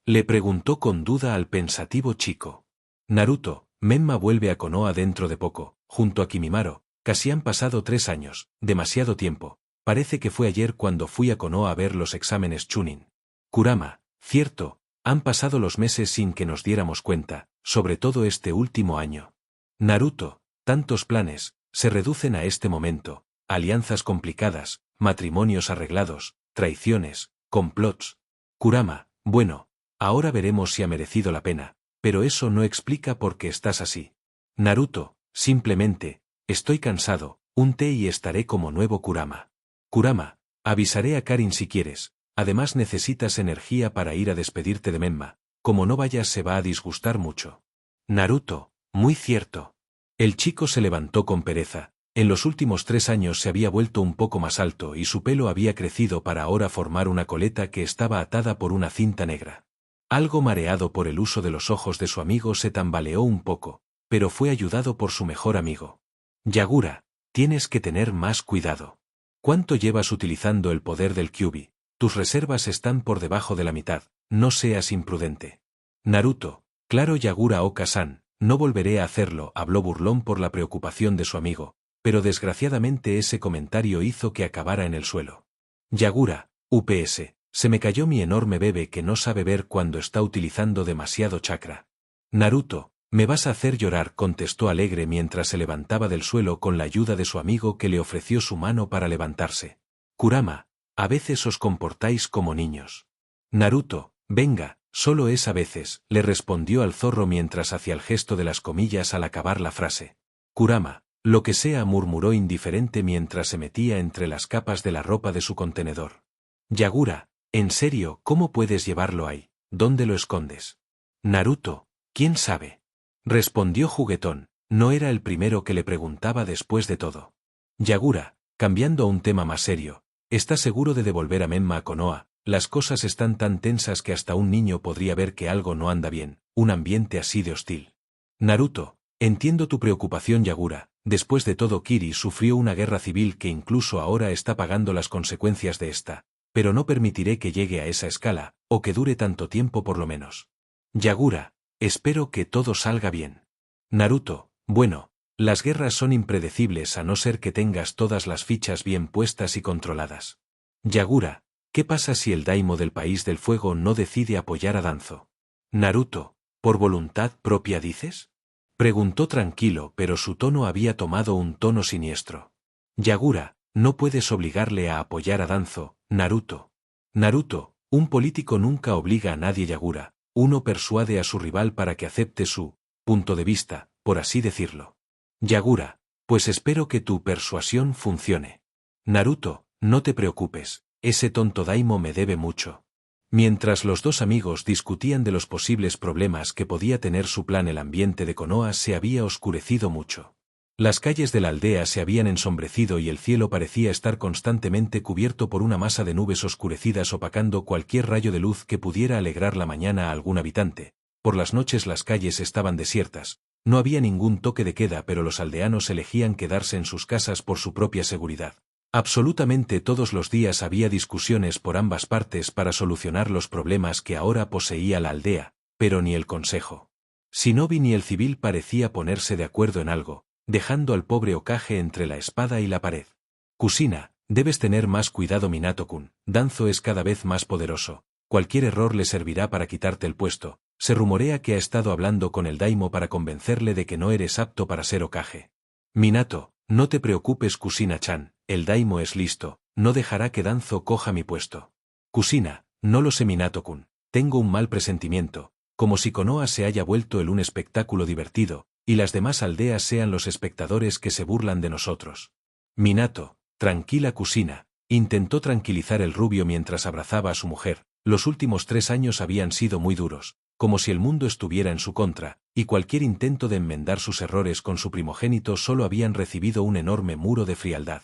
Le preguntó con duda al pensativo chico. Naruto, Menma vuelve a Konoha dentro de poco, junto a Kimimaro, casi han pasado 3 años, demasiado tiempo. Parece que fue ayer cuando fui a Konoha a ver los exámenes Chunin. Kurama, cierto, han pasado los meses sin que nos diéramos cuenta, sobre todo este último año. Naruto, tantos planes, se reducen a este momento, alianzas complicadas, matrimonios arreglados, traiciones, complots. Kurama, bueno, ahora veremos si ha merecido la pena, pero eso no explica por qué estás así. Naruto, simplemente, estoy cansado, un té y estaré como nuevo. Kurama, avisaré a Karin si quieres, además necesitas energía para ir a despedirte de Menma, como no vayas se va a disgustar mucho. Naruto, muy cierto. El chico se levantó con pereza, en los últimos 3 años se había vuelto un poco más alto y su pelo había crecido para ahora formar una coleta que estaba atada por una cinta negra. Algo mareado por el uso de los ojos de su amigo se tambaleó un poco, pero fue ayudado por su mejor amigo. Yagura, tienes que tener más cuidado. ¿Cuánto llevas utilizando el poder del Kyuubi? Tus reservas están por debajo de la mitad, no seas imprudente. Naruto, Claro, Yagura Oka-san, no volveré a hacerlo, habló burlón por la preocupación de su amigo, pero desgraciadamente ese comentario hizo que acabara en el suelo. Yagura, UPS, se me cayó mi enorme bebé que no sabe ver cuando está utilizando demasiado chakra. Naruto, me vas a hacer llorar, contestó alegre mientras se levantaba del suelo con la ayuda de su amigo que le ofreció su mano para levantarse. Kurama, a veces os comportáis como niños. Naruto, venga, solo es a veces, le respondió al zorro mientras hacía el gesto de las comillas al acabar la frase. Kurama, lo que sea, murmuró indiferente mientras se metía entre las capas de la ropa de su contenedor. Yagura, en serio, ¿cómo puedes llevarlo ahí? ¿Dónde lo escondes? Naruto, ¿quién sabe? Respondió juguetón, no era el primero que le preguntaba después de todo. Yagura, cambiando a un tema más serio, ¿estás seguro de devolver a Menma a Konoha? Las cosas están tan tensas que hasta un niño podría ver que algo no anda bien, un ambiente así de hostil. Naruto, entiendo tu preocupación, Yagura, después de todo Kiri sufrió una guerra civil que incluso ahora está pagando las consecuencias de esta, pero no permitiré que llegue a esa escala, o que dure tanto tiempo por lo menos. Yagura, espero que todo salga bien. Naruto, bueno, las guerras son impredecibles a no ser que tengas todas las fichas bien puestas y controladas. Yagura, ¿qué pasa si el daimo del País del Fuego no decide apoyar a Danzo? Naruto, ¿por voluntad propia dices? Preguntó tranquilo, pero su tono había tomado un tono siniestro. Yagura, no puedes obligarle a apoyar a Danzo, Naruto. Naruto, un político nunca obliga a nadie, Yagura, uno persuade a su rival para que acepte su punto de vista, por así decirlo. Yagura, pues espero que tu persuasión funcione. Naruto, no te preocupes, ese tonto daimo me debe mucho. Mientras los dos amigos discutían de los posibles problemas que podía tener su plan, el ambiente de Konoha se había oscurecido mucho. Las calles de la aldea se habían ensombrecido y el cielo parecía estar constantemente cubierto por una masa de nubes oscurecidas opacando cualquier rayo de luz que pudiera alegrar la mañana a algún habitante. Por las noches las calles estaban desiertas, no había ningún toque de queda, pero los aldeanos elegían quedarse en sus casas por su propia seguridad. Absolutamente todos los días había discusiones por ambas partes para solucionar los problemas que ahora poseía la aldea, pero ni el consejo Shinobi ni el civil parecía ponerse de acuerdo en algo, dejando al pobre Hokage entre la espada y la pared. Kusina, debes tener más cuidado, Minato-kun, Danzo es cada vez más poderoso, cualquier error le servirá para quitarte el puesto, se rumorea que ha estado hablando con el daimo para convencerle de que no eres apto para ser Hokage. Minato, no te preocupes, Kusina-chan, el daimo es listo, no dejará que Danzo coja mi puesto. Kusina, no lo sé, Minato-kun, tengo un mal presentimiento, como si Konoha se haya vuelto un espectáculo divertido, y las demás aldeas sean los espectadores que se burlan de nosotros. Minato, tranquila, Kusina, intentó tranquilizar el rubio mientras abrazaba a su mujer, los últimos 3 años habían sido muy duros, como si el mundo estuviera en su contra, y cualquier intento de enmendar sus errores con su primogénito solo habían recibido un enorme muro de frialdad.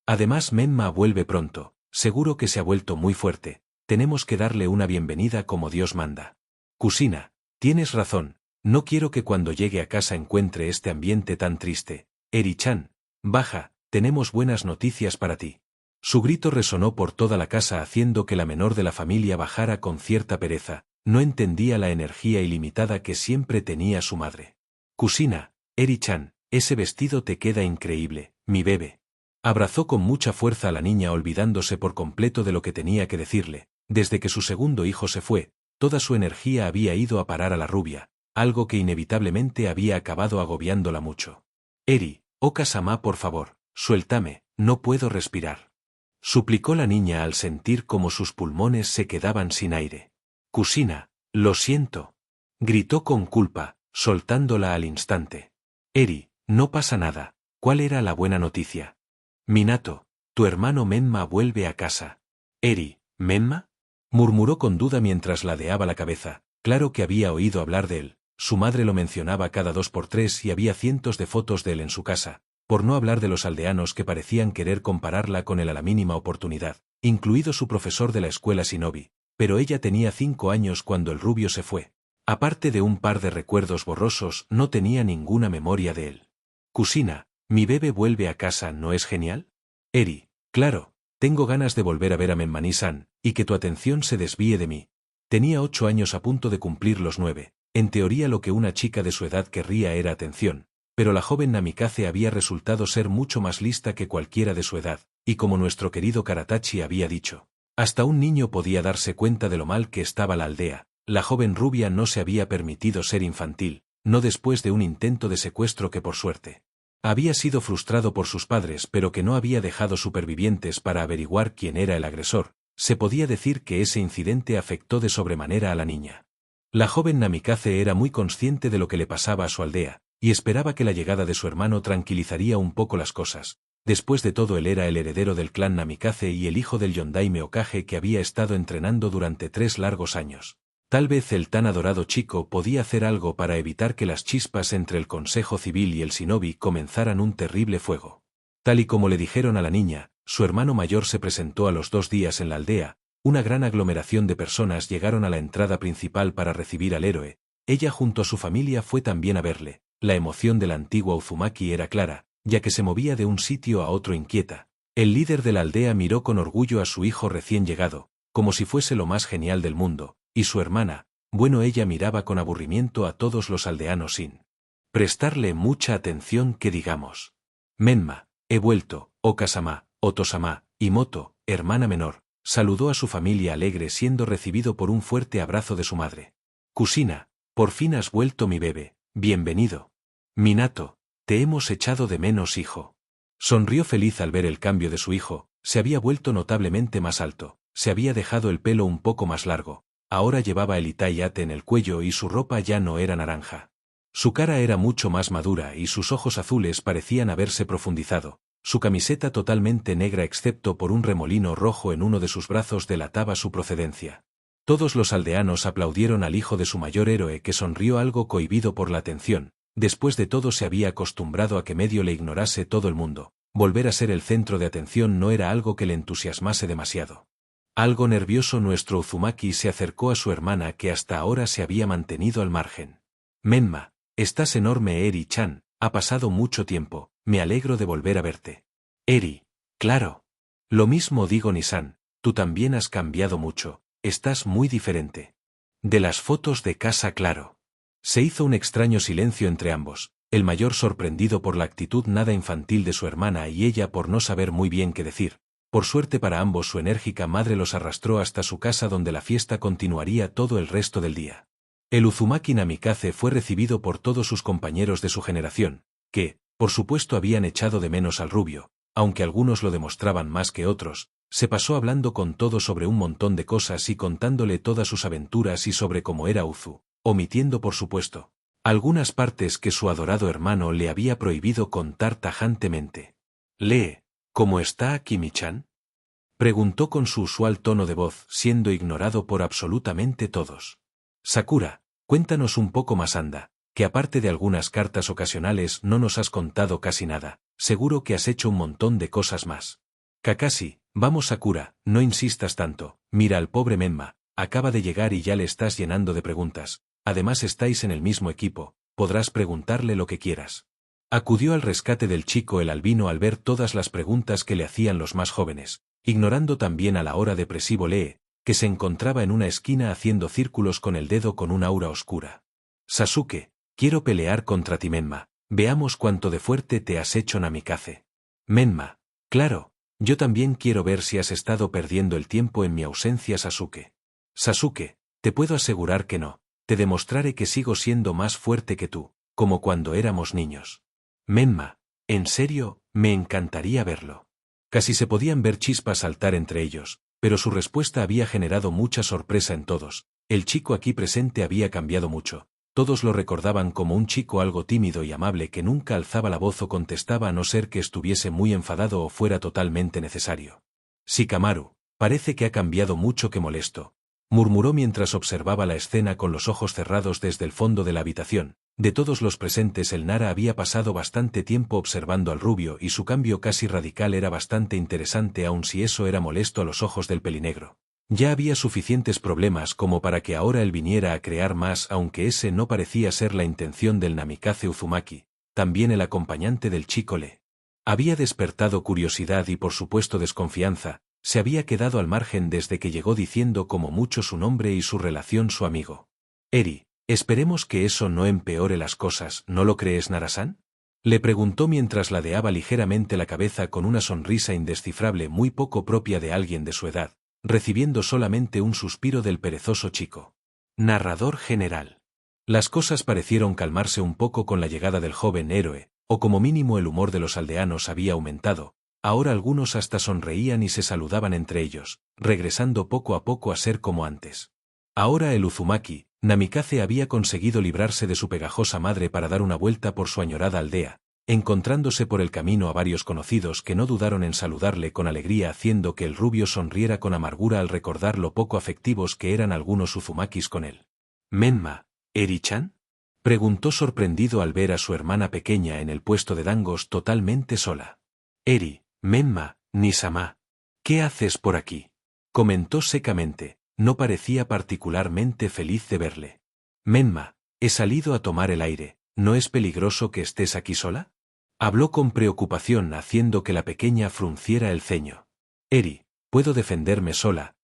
Además, Menma vuelve pronto, seguro que se ha vuelto muy fuerte, tenemos que darle una bienvenida como Dios manda. Kusina, tienes razón, no quiero que cuando llegue a casa encuentre este ambiente tan triste. Eri-chan, baja, tenemos buenas noticias para ti. Su grito resonó por toda la casa haciendo que la menor de la familia bajara con cierta pereza, no entendía la energía ilimitada que siempre tenía su madre. Kusina, Eri-chan, ese vestido te queda increíble, mi bebé. Abrazó con mucha fuerza a la niña olvidándose por completo de lo que tenía que decirle. Desde que su segundo hijo se fue, toda su energía había ido a parar a la rubia, algo que inevitablemente había acabado agobiándola mucho. Eri, Oka-sama, por favor, suéltame, no puedo respirar. Suplicó la niña al sentir como sus pulmones se quedaban sin aire. Kusina, lo siento. Gritó con culpa, soltándola al instante. Eri, no pasa nada, ¿cuál era la buena noticia? Minato, tu hermano Menma vuelve a casa. Eri, ¿Menma? Murmuró con duda mientras ladeaba la cabeza, claro que había oído hablar de él, su madre lo mencionaba cada 2 por 3 y había cientos de fotos de él en su casa, por no hablar de los aldeanos que parecían querer compararla con él a la mínima oportunidad, incluido su profesor de la escuela Shinobi, pero ella tenía 5 años cuando el rubio se fue. Aparte de un par de recuerdos borrosos, no tenía ninguna memoria de él. Kusina, mi bebé vuelve a casa, ¿no es genial? Eri, claro, tengo ganas de volver a ver a Menmani-san, y que tu atención se desvíe de mí. Tenía 8 años a punto de cumplir los 9, En teoría lo que una chica de su edad querría era atención, pero la joven Namikaze había resultado ser mucho más lista que cualquiera de su edad, y como nuestro querido Karatachi había dicho, hasta un niño podía darse cuenta de lo mal que estaba la aldea. La joven rubia no se había permitido ser infantil, no después de un intento de secuestro que por suerte había sido frustrado por sus padres pero que no había dejado supervivientes para averiguar quién era el agresor. Se podía decir que ese incidente afectó de sobremanera a la niña. La joven Namikaze era muy consciente de lo que le pasaba a su aldea, y esperaba que la llegada de su hermano tranquilizaría un poco las cosas. Después de todo él era el heredero del clan Namikaze y el hijo del Yondaime Hokage que había estado entrenando durante 3 largos años. Tal vez el tan adorado chico podía hacer algo para evitar que las chispas entre el Consejo Civil y el Shinobi comenzaran un terrible fuego. Tal y como le dijeron a la niña, su hermano mayor se presentó a los 2 días en la aldea. Una gran aglomeración de personas llegaron a la entrada principal para recibir al héroe. Ella junto a su familia fue también a verle. La emoción de la antigua Uzumaki era clara, ya que se movía de un sitio a otro inquieta. El líder de la aldea miró con orgullo a su hijo recién llegado, como si fuese lo más genial del mundo, y su hermana, bueno, ella miraba con aburrimiento a todos los aldeanos sin prestarle mucha atención que digamos. Menma, he vuelto, Okasama, Otosama, y Moto, hermana menor, saludó a su familia alegre siendo recibido por un fuerte abrazo de su madre. Kusina, por fin has vuelto mi bebé, bienvenido. Minato, te hemos echado de menos hijo. Sonrió feliz al ver el cambio de su hijo, se había vuelto notablemente más alto, se había dejado el pelo un poco más largo, ahora llevaba el itayate en el cuello y su ropa ya no era naranja. Su cara era mucho más madura y sus ojos azules parecían haberse profundizado. Su camiseta totalmente negra excepto por un remolino rojo en uno de sus brazos delataba su procedencia. Todos los aldeanos aplaudieron al hijo de su mayor héroe que sonrió algo cohibido por la atención. Después de todo se había acostumbrado a que medio le ignorase todo el mundo. Volver a ser el centro de atención no era algo que le entusiasmase demasiado. Algo nervioso nuestro Uzumaki se acercó a su hermana que hasta ahora se había mantenido al margen. Menma, estás enorme Eri-chan, ha pasado mucho tiempo, me alegro de volver a verte. Eri, claro. Lo mismo digo Nisan, tú también has cambiado mucho, estás muy diferente. De las fotos de casa claro. Se hizo un extraño silencio entre ambos, el mayor sorprendido por la actitud nada infantil de su hermana y ella por no saber muy bien qué decir. Por suerte para ambos su enérgica madre los arrastró hasta su casa donde la fiesta continuaría todo el resto del día. El Uzumaki Namikaze fue recibido por todos sus compañeros de su generación, que, por supuesto habían echado de menos al rubio, aunque algunos lo demostraban más que otros. Se pasó hablando con todos sobre un montón de cosas y contándole todas sus aventuras y sobre cómo era Uzu, omitiendo por supuesto algunas partes que su adorado hermano le había prohibido contar tajantemente. Lee, ¿cómo está Kimi-chan? Preguntó con su usual tono de voz, siendo ignorado por absolutamente todos. Sakura, cuéntanos un poco más anda, que aparte de algunas cartas ocasionales no nos has contado casi nada, seguro que has hecho un montón de cosas más. Kakashi, vamos Sakura, no insistas tanto, mira al pobre Menma, acaba de llegar y ya le estás llenando de preguntas, además estáis en el mismo equipo, podrás preguntarle lo que quieras. Acudió al rescate del chico el albino al ver todas las preguntas que le hacían los más jóvenes, ignorando también a la hora depresivo Lee, que se encontraba en una esquina haciendo círculos con el dedo con un aura oscura. Sasuke, quiero pelear contra ti Menma, veamos cuánto de fuerte te has hecho Namikaze. Menma, claro, yo también quiero ver si has estado perdiendo el tiempo en mi ausencia Sasuke. Sasuke, te puedo asegurar que no, te demostraré que sigo siendo más fuerte que tú, como cuando éramos niños. Menma, en serio, me encantaría verlo. Casi se podían ver chispas saltar entre ellos, pero su respuesta había generado mucha sorpresa en todos. El chico aquí presente había cambiado mucho. Todos lo recordaban como un chico algo tímido y amable que nunca alzaba la voz o contestaba a no ser que estuviese muy enfadado o fuera totalmente necesario. Shikamaru, parece que ha cambiado mucho que molesto, murmuró mientras observaba la escena con los ojos cerrados desde el fondo de la habitación. De todos los presentes el Nara había pasado bastante tiempo observando al rubio y su cambio casi radical era bastante interesante aun si eso era molesto a los ojos del pelinegro. Ya había suficientes problemas como para que ahora él viniera a crear más aunque ese no parecía ser la intención del Namikaze Uzumaki, también el acompañante del chico le había despertado curiosidad y por supuesto desconfianza, se había quedado al margen desde que llegó diciendo como mucho su nombre y su relación su amigo. Eri, Esperemos que eso no empeore las cosas, ¿no lo crees, Narasan? Le preguntó mientras ladeaba ligeramente la cabeza con una sonrisa indescifrable muy poco propia de alguien de su edad, recibiendo solamente un suspiro del perezoso chico. Narrador general. Las cosas parecieron calmarse un poco con la llegada del joven héroe, o como mínimo el humor de los aldeanos había aumentado. Ahora algunos hasta sonreían y se saludaban entre ellos, regresando poco a poco a ser como antes. Ahora el Uzumaki, Namikaze, había conseguido librarse de su pegajosa madre para dar una vuelta por su añorada aldea, encontrándose por el camino a varios conocidos que no dudaron en saludarle con alegría, haciendo que el rubio sonriera con amargura al recordar lo poco afectivos que eran algunos Uzumakis con él. «¿Menma, Eri-chan?», preguntó sorprendido al ver a su hermana pequeña en el puesto de dangos totalmente sola. «Eri, Menma, Nisama, ¿qué haces por aquí?», comentó secamente. No parecía particularmente feliz de verle. «Menma, he salido a tomar el aire, ¿no es peligroso que estés aquí sola?», habló con preocupación, haciendo que la pequeña frunciera el ceño. «Eri, puedo defenderme sola,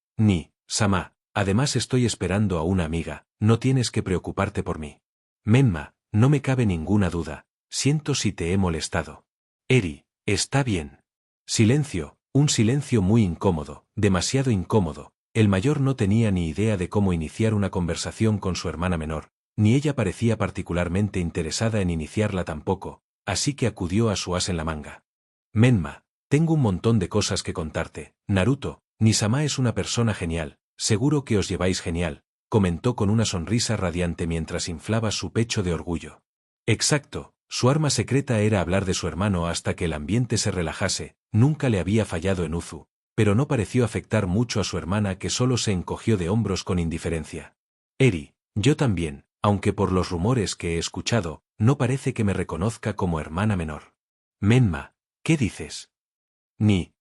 Sama, además estoy esperando a una amiga, no tienes que preocuparte por mí». «Menma, no me cabe ninguna duda, siento si te he molestado». «Eri, está bien». Silencio, un silencio muy incómodo, demasiado incómodo. El mayor no tenía ni idea de cómo iniciar una conversación con su hermana menor, ni ella parecía particularmente interesada en iniciarla tampoco, así que acudió a su as en la manga. «Menma, tengo un montón de cosas que contarte. Naruto, Nisama es una persona genial, seguro que os lleváis genial», comentó con una sonrisa radiante mientras inflaba su pecho de orgullo. Exacto, su arma secreta era hablar de su hermano hasta que el ambiente se relajase, nunca le había fallado en Uzu, pero no pareció afectar mucho a su hermana, que solo se encogió de hombros con indiferencia. «Eri, yo también, aunque por los rumores que he escuchado, no parece que me reconozca como hermana menor». «Menma, ¿qué dices?».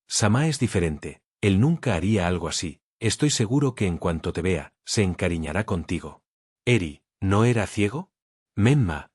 «Sama es diferente, él nunca haría algo así, estoy seguro que en cuanto te vea, se encariñará contigo». «Eri, ¿no era ciego?». «Menma,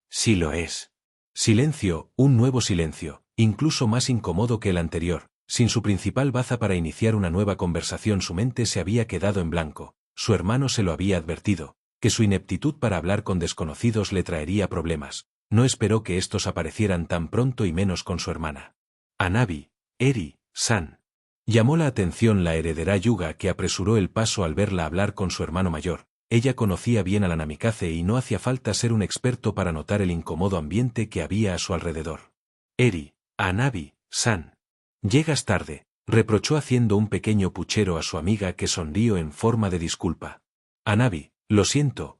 sí lo es». Silencio, un nuevo silencio, incluso más incómodo que el anterior. Sin su principal baza para iniciar una nueva conversación, su mente se había quedado en blanco. Su hermano se lo había advertido, que su ineptitud para hablar con desconocidos le traería problemas. No esperó que estos aparecieran tan pronto, y menos con su hermana. «Hanabi, Eri-san». Llamó la atención la heredera Yuga, que apresuró el paso al verla hablar con su hermano mayor. Ella conocía bien a la Namikaze y no hacía falta ser un experto para notar el incómodo ambiente que había a su alrededor. «Eri, Hanabi-san. Llegas tarde», reprochó haciendo un pequeño puchero a su amiga, que sonrió en forma de disculpa. «Hanabi, lo siento,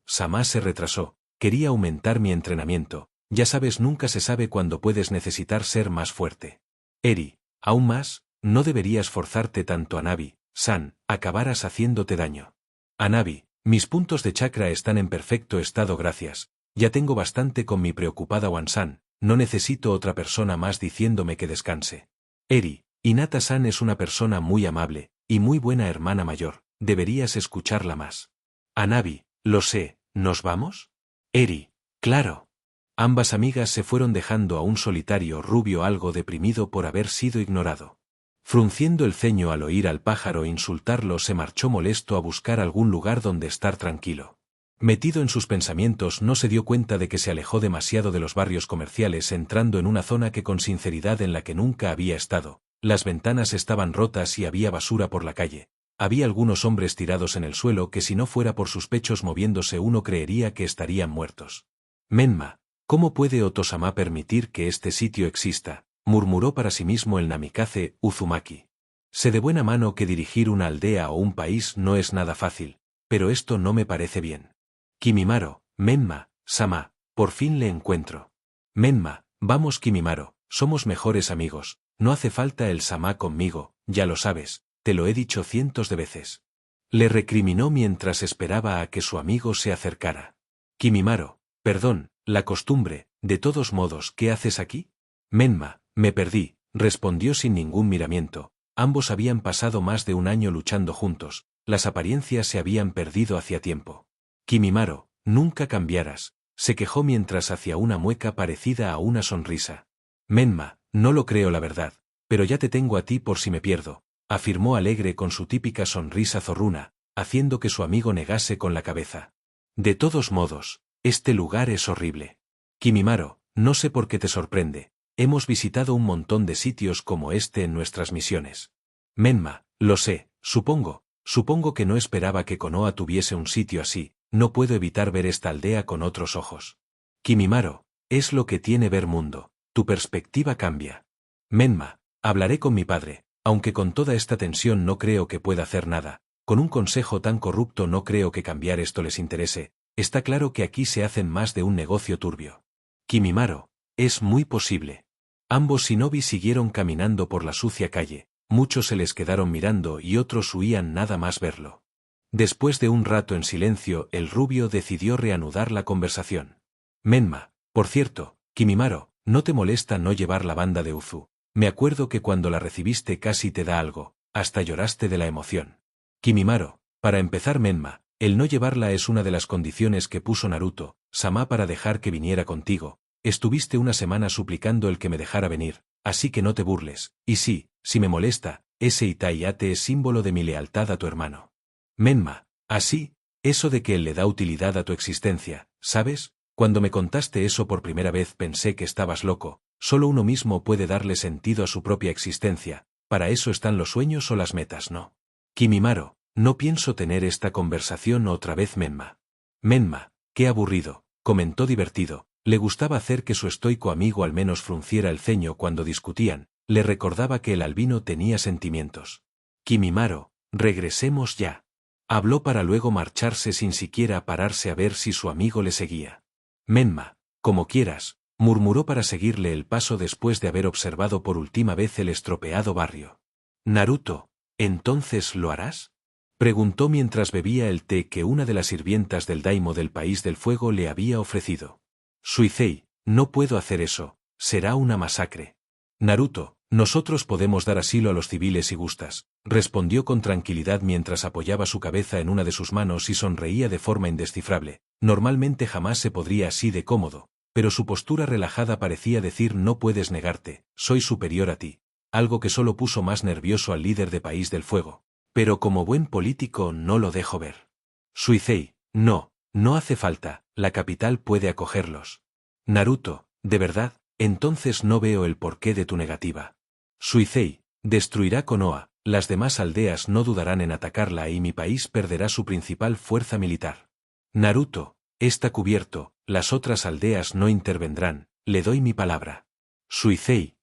Sama se retrasó, quería aumentar mi entrenamiento, ya sabes, nunca se sabe cuándo puedes necesitar ser más fuerte». «Eri, aún más, no deberías forzarte tanto, Hanabi-san, acabarás haciéndote daño». «Hanabi, mis puntos de chakra están en perfecto estado, gracias, ya tengo bastante con mi preocupada Wan-san, no necesito otra persona más diciéndome que descanse». «Eri, Hinata-san es una persona muy amable, y muy buena hermana mayor, deberías escucharla más». «Hanabi, lo sé, ¿nos vamos?». «Eri, claro». Ambas amigas se fueron, dejando a un solitario rubio algo deprimido por haber sido ignorado. Frunciendo el ceño al oír al pájaro insultarlo, se marchó molesto a buscar algún lugar donde estar tranquilo. Metido en sus pensamientos, no se dio cuenta de que se alejó demasiado de los barrios comerciales, entrando en una zona que con sinceridad en la que nunca había estado. Las ventanas estaban rotas y había basura por la calle. Había algunos hombres tirados en el suelo que, si no fuera por sus pechos moviéndose, uno creería que estarían muertos. «Menma, ¿cómo puede Otosama permitir que este sitio exista?», murmuró para sí mismo el Namikaze Uzumaki. «Sé de buena mano que dirigir una aldea o un país no es nada fácil, pero esto no me parece bien. Kimimaro, Menma, Sama, por fin le encuentro». «Menma, vamos Kimimaro, somos mejores amigos, no hace falta el Sama conmigo, ya lo sabes, te lo he dicho cientos de veces». Le recriminó mientras esperaba a que su amigo se acercara. «Kimimaro, perdón, la costumbre, de todos modos, ¿qué haces aquí?». «Menma, me perdí», respondió sin ningún miramiento. Ambos habían pasado más de un año luchando juntos, las apariencias se habían perdido hacía tiempo. «Kimimaro, nunca cambiarás», se quejó mientras hacía una mueca parecida a una sonrisa. «Menma, no lo creo, la verdad, pero ya te tengo a ti por si me pierdo», afirmó alegre con su típica sonrisa zorruna, haciendo que su amigo negase con la cabeza. De todos modos, este lugar es horrible. Kimimaro, no sé por qué te sorprende. Hemos visitado un montón de sitios como este en nuestras misiones. Menma, lo sé, supongo que no esperaba que Konoha tuviese un sitio así, no puedo evitar ver esta aldea con otros ojos. Kimimaro, es lo que tiene ver mundo, tu perspectiva cambia. Menma, hablaré con mi padre, aunque con toda esta tensión no creo que pueda hacer nada, con un consejo tan corrupto no creo que cambiar esto les interese, está claro que aquí se hacen más de un negocio turbio. Kimimaro, es muy posible. Ambos shinobi siguieron caminando por la sucia calle, muchos se les quedaron mirando y otros huían nada más verlo. Después de un rato en silencio, el rubio decidió reanudar la conversación. Menma, por cierto, Kimimaro, ¿no te molesta no llevar la banda de Uzu? Me acuerdo que cuando la recibiste casi te da algo, hasta lloraste de la emoción. Kimimaro, para empezar Menma, el no llevarla es una de las condiciones que puso Naruto-sama para dejar que viniera contigo. Estuviste una semana suplicando el que me dejara venir, así que no te burles, y sí, si me molesta, ese Itaiate es símbolo de mi lealtad a tu hermano. Menma, así, eso de que él le da utilidad a tu existencia, ¿sabes? Cuando me contaste eso por primera vez pensé que estabas loco, solo uno mismo puede darle sentido a su propia existencia, para eso están los sueños o las metas, ¿no? Kimimaro, no pienso tener esta conversación otra vez Menma. Menma, qué aburrido, comentó divertido. Le gustaba hacer que su estoico amigo al menos frunciera el ceño cuando discutían, le recordaba que el albino tenía sentimientos. Kimimaro, regresemos ya. Habló para luego marcharse sin siquiera pararse a ver si su amigo le seguía. Menma, como quieras, murmuró para seguirle el paso después de haber observado por última vez el estropeado barrio. Naruto, ¿entonces lo harás? Preguntó mientras bebía el té que una de las sirvientas del daimo del País del Fuego le había ofrecido. Suisei, no puedo hacer eso, será una masacre. Naruto, nosotros podemos dar asilo a los civiles si gustas, respondió con tranquilidad mientras apoyaba su cabeza en una de sus manos y sonreía de forma indescifrable. Normalmente jamás se podría así de cómodo, pero su postura relajada parecía decir no puedes negarte, soy superior a ti, algo que solo puso más nervioso al líder de País del Fuego. Pero como buen político no lo dejo ver. Suisei, no hace falta, la capital puede acogerlos. Naruto, ¿de verdad? Entonces no veo el porqué de tu negativa. Suisei, destruirá Konoha, las demás aldeas no dudarán en atacarla y mi país perderá su principal fuerza militar. Naruto, está cubierto, las otras aldeas no intervendrán, le doy mi palabra. Suisei,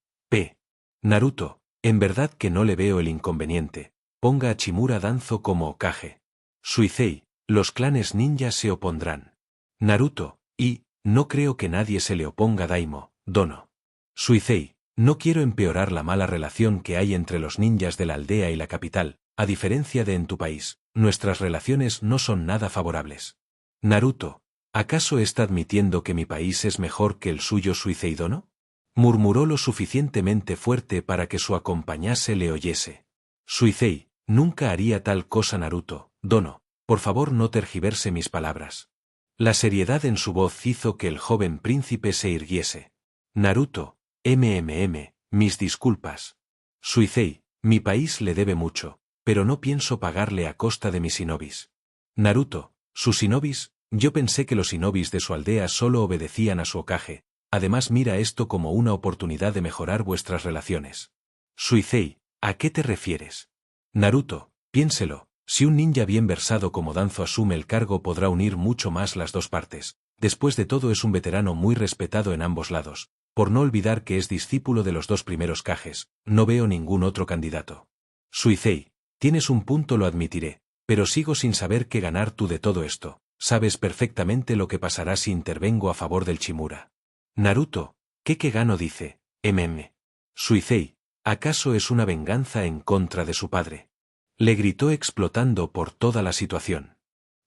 Naruto, en verdad que no le veo el inconveniente, ponga a Chimura Danzo como Hokage. Suisei, los clanes ninjas se opondrán. Naruto, no creo que nadie se le oponga a Daimo, Dono. Suisei, no quiero empeorar la mala relación que hay entre los ninjas de la aldea y la capital, a diferencia de en tu país, nuestras relaciones no son nada favorables. Naruto, ¿acaso está admitiendo que mi país es mejor que el suyo Suisei Dono? Murmuró lo suficientemente fuerte para que su acompañase le oyese. Suisei, nunca haría tal cosa Naruto, Dono, por favor no tergiverse mis palabras. La seriedad en su voz hizo que el joven príncipe se irguiese. Naruto, mis disculpas. Suisei, mi país le debe mucho, pero no pienso pagarle a costa de mis shinobis. Naruto, ¿sus shinobis? Yo pensé que los shinobis de su aldea solo obedecían a su Hokage, además mira esto como una oportunidad de mejorar vuestras relaciones. Suisei, ¿a qué te refieres? Naruto, piénselo, si un ninja bien versado como Danzo asume el cargo podrá unir mucho más las dos partes, después de todo es un veterano muy respetado en ambos lados, por no olvidar que es discípulo de los dos primeros Kages, no veo ningún otro candidato. Suisei, tienes un punto lo admitiré, pero sigo sin saber qué ganar tú de todo esto, sabes perfectamente lo que pasará si intervengo a favor del Chimura. Naruto, ¿qué gano dice? Suisei, ¿acaso es una venganza en contra de su padre? Le gritó explotando por toda la situación.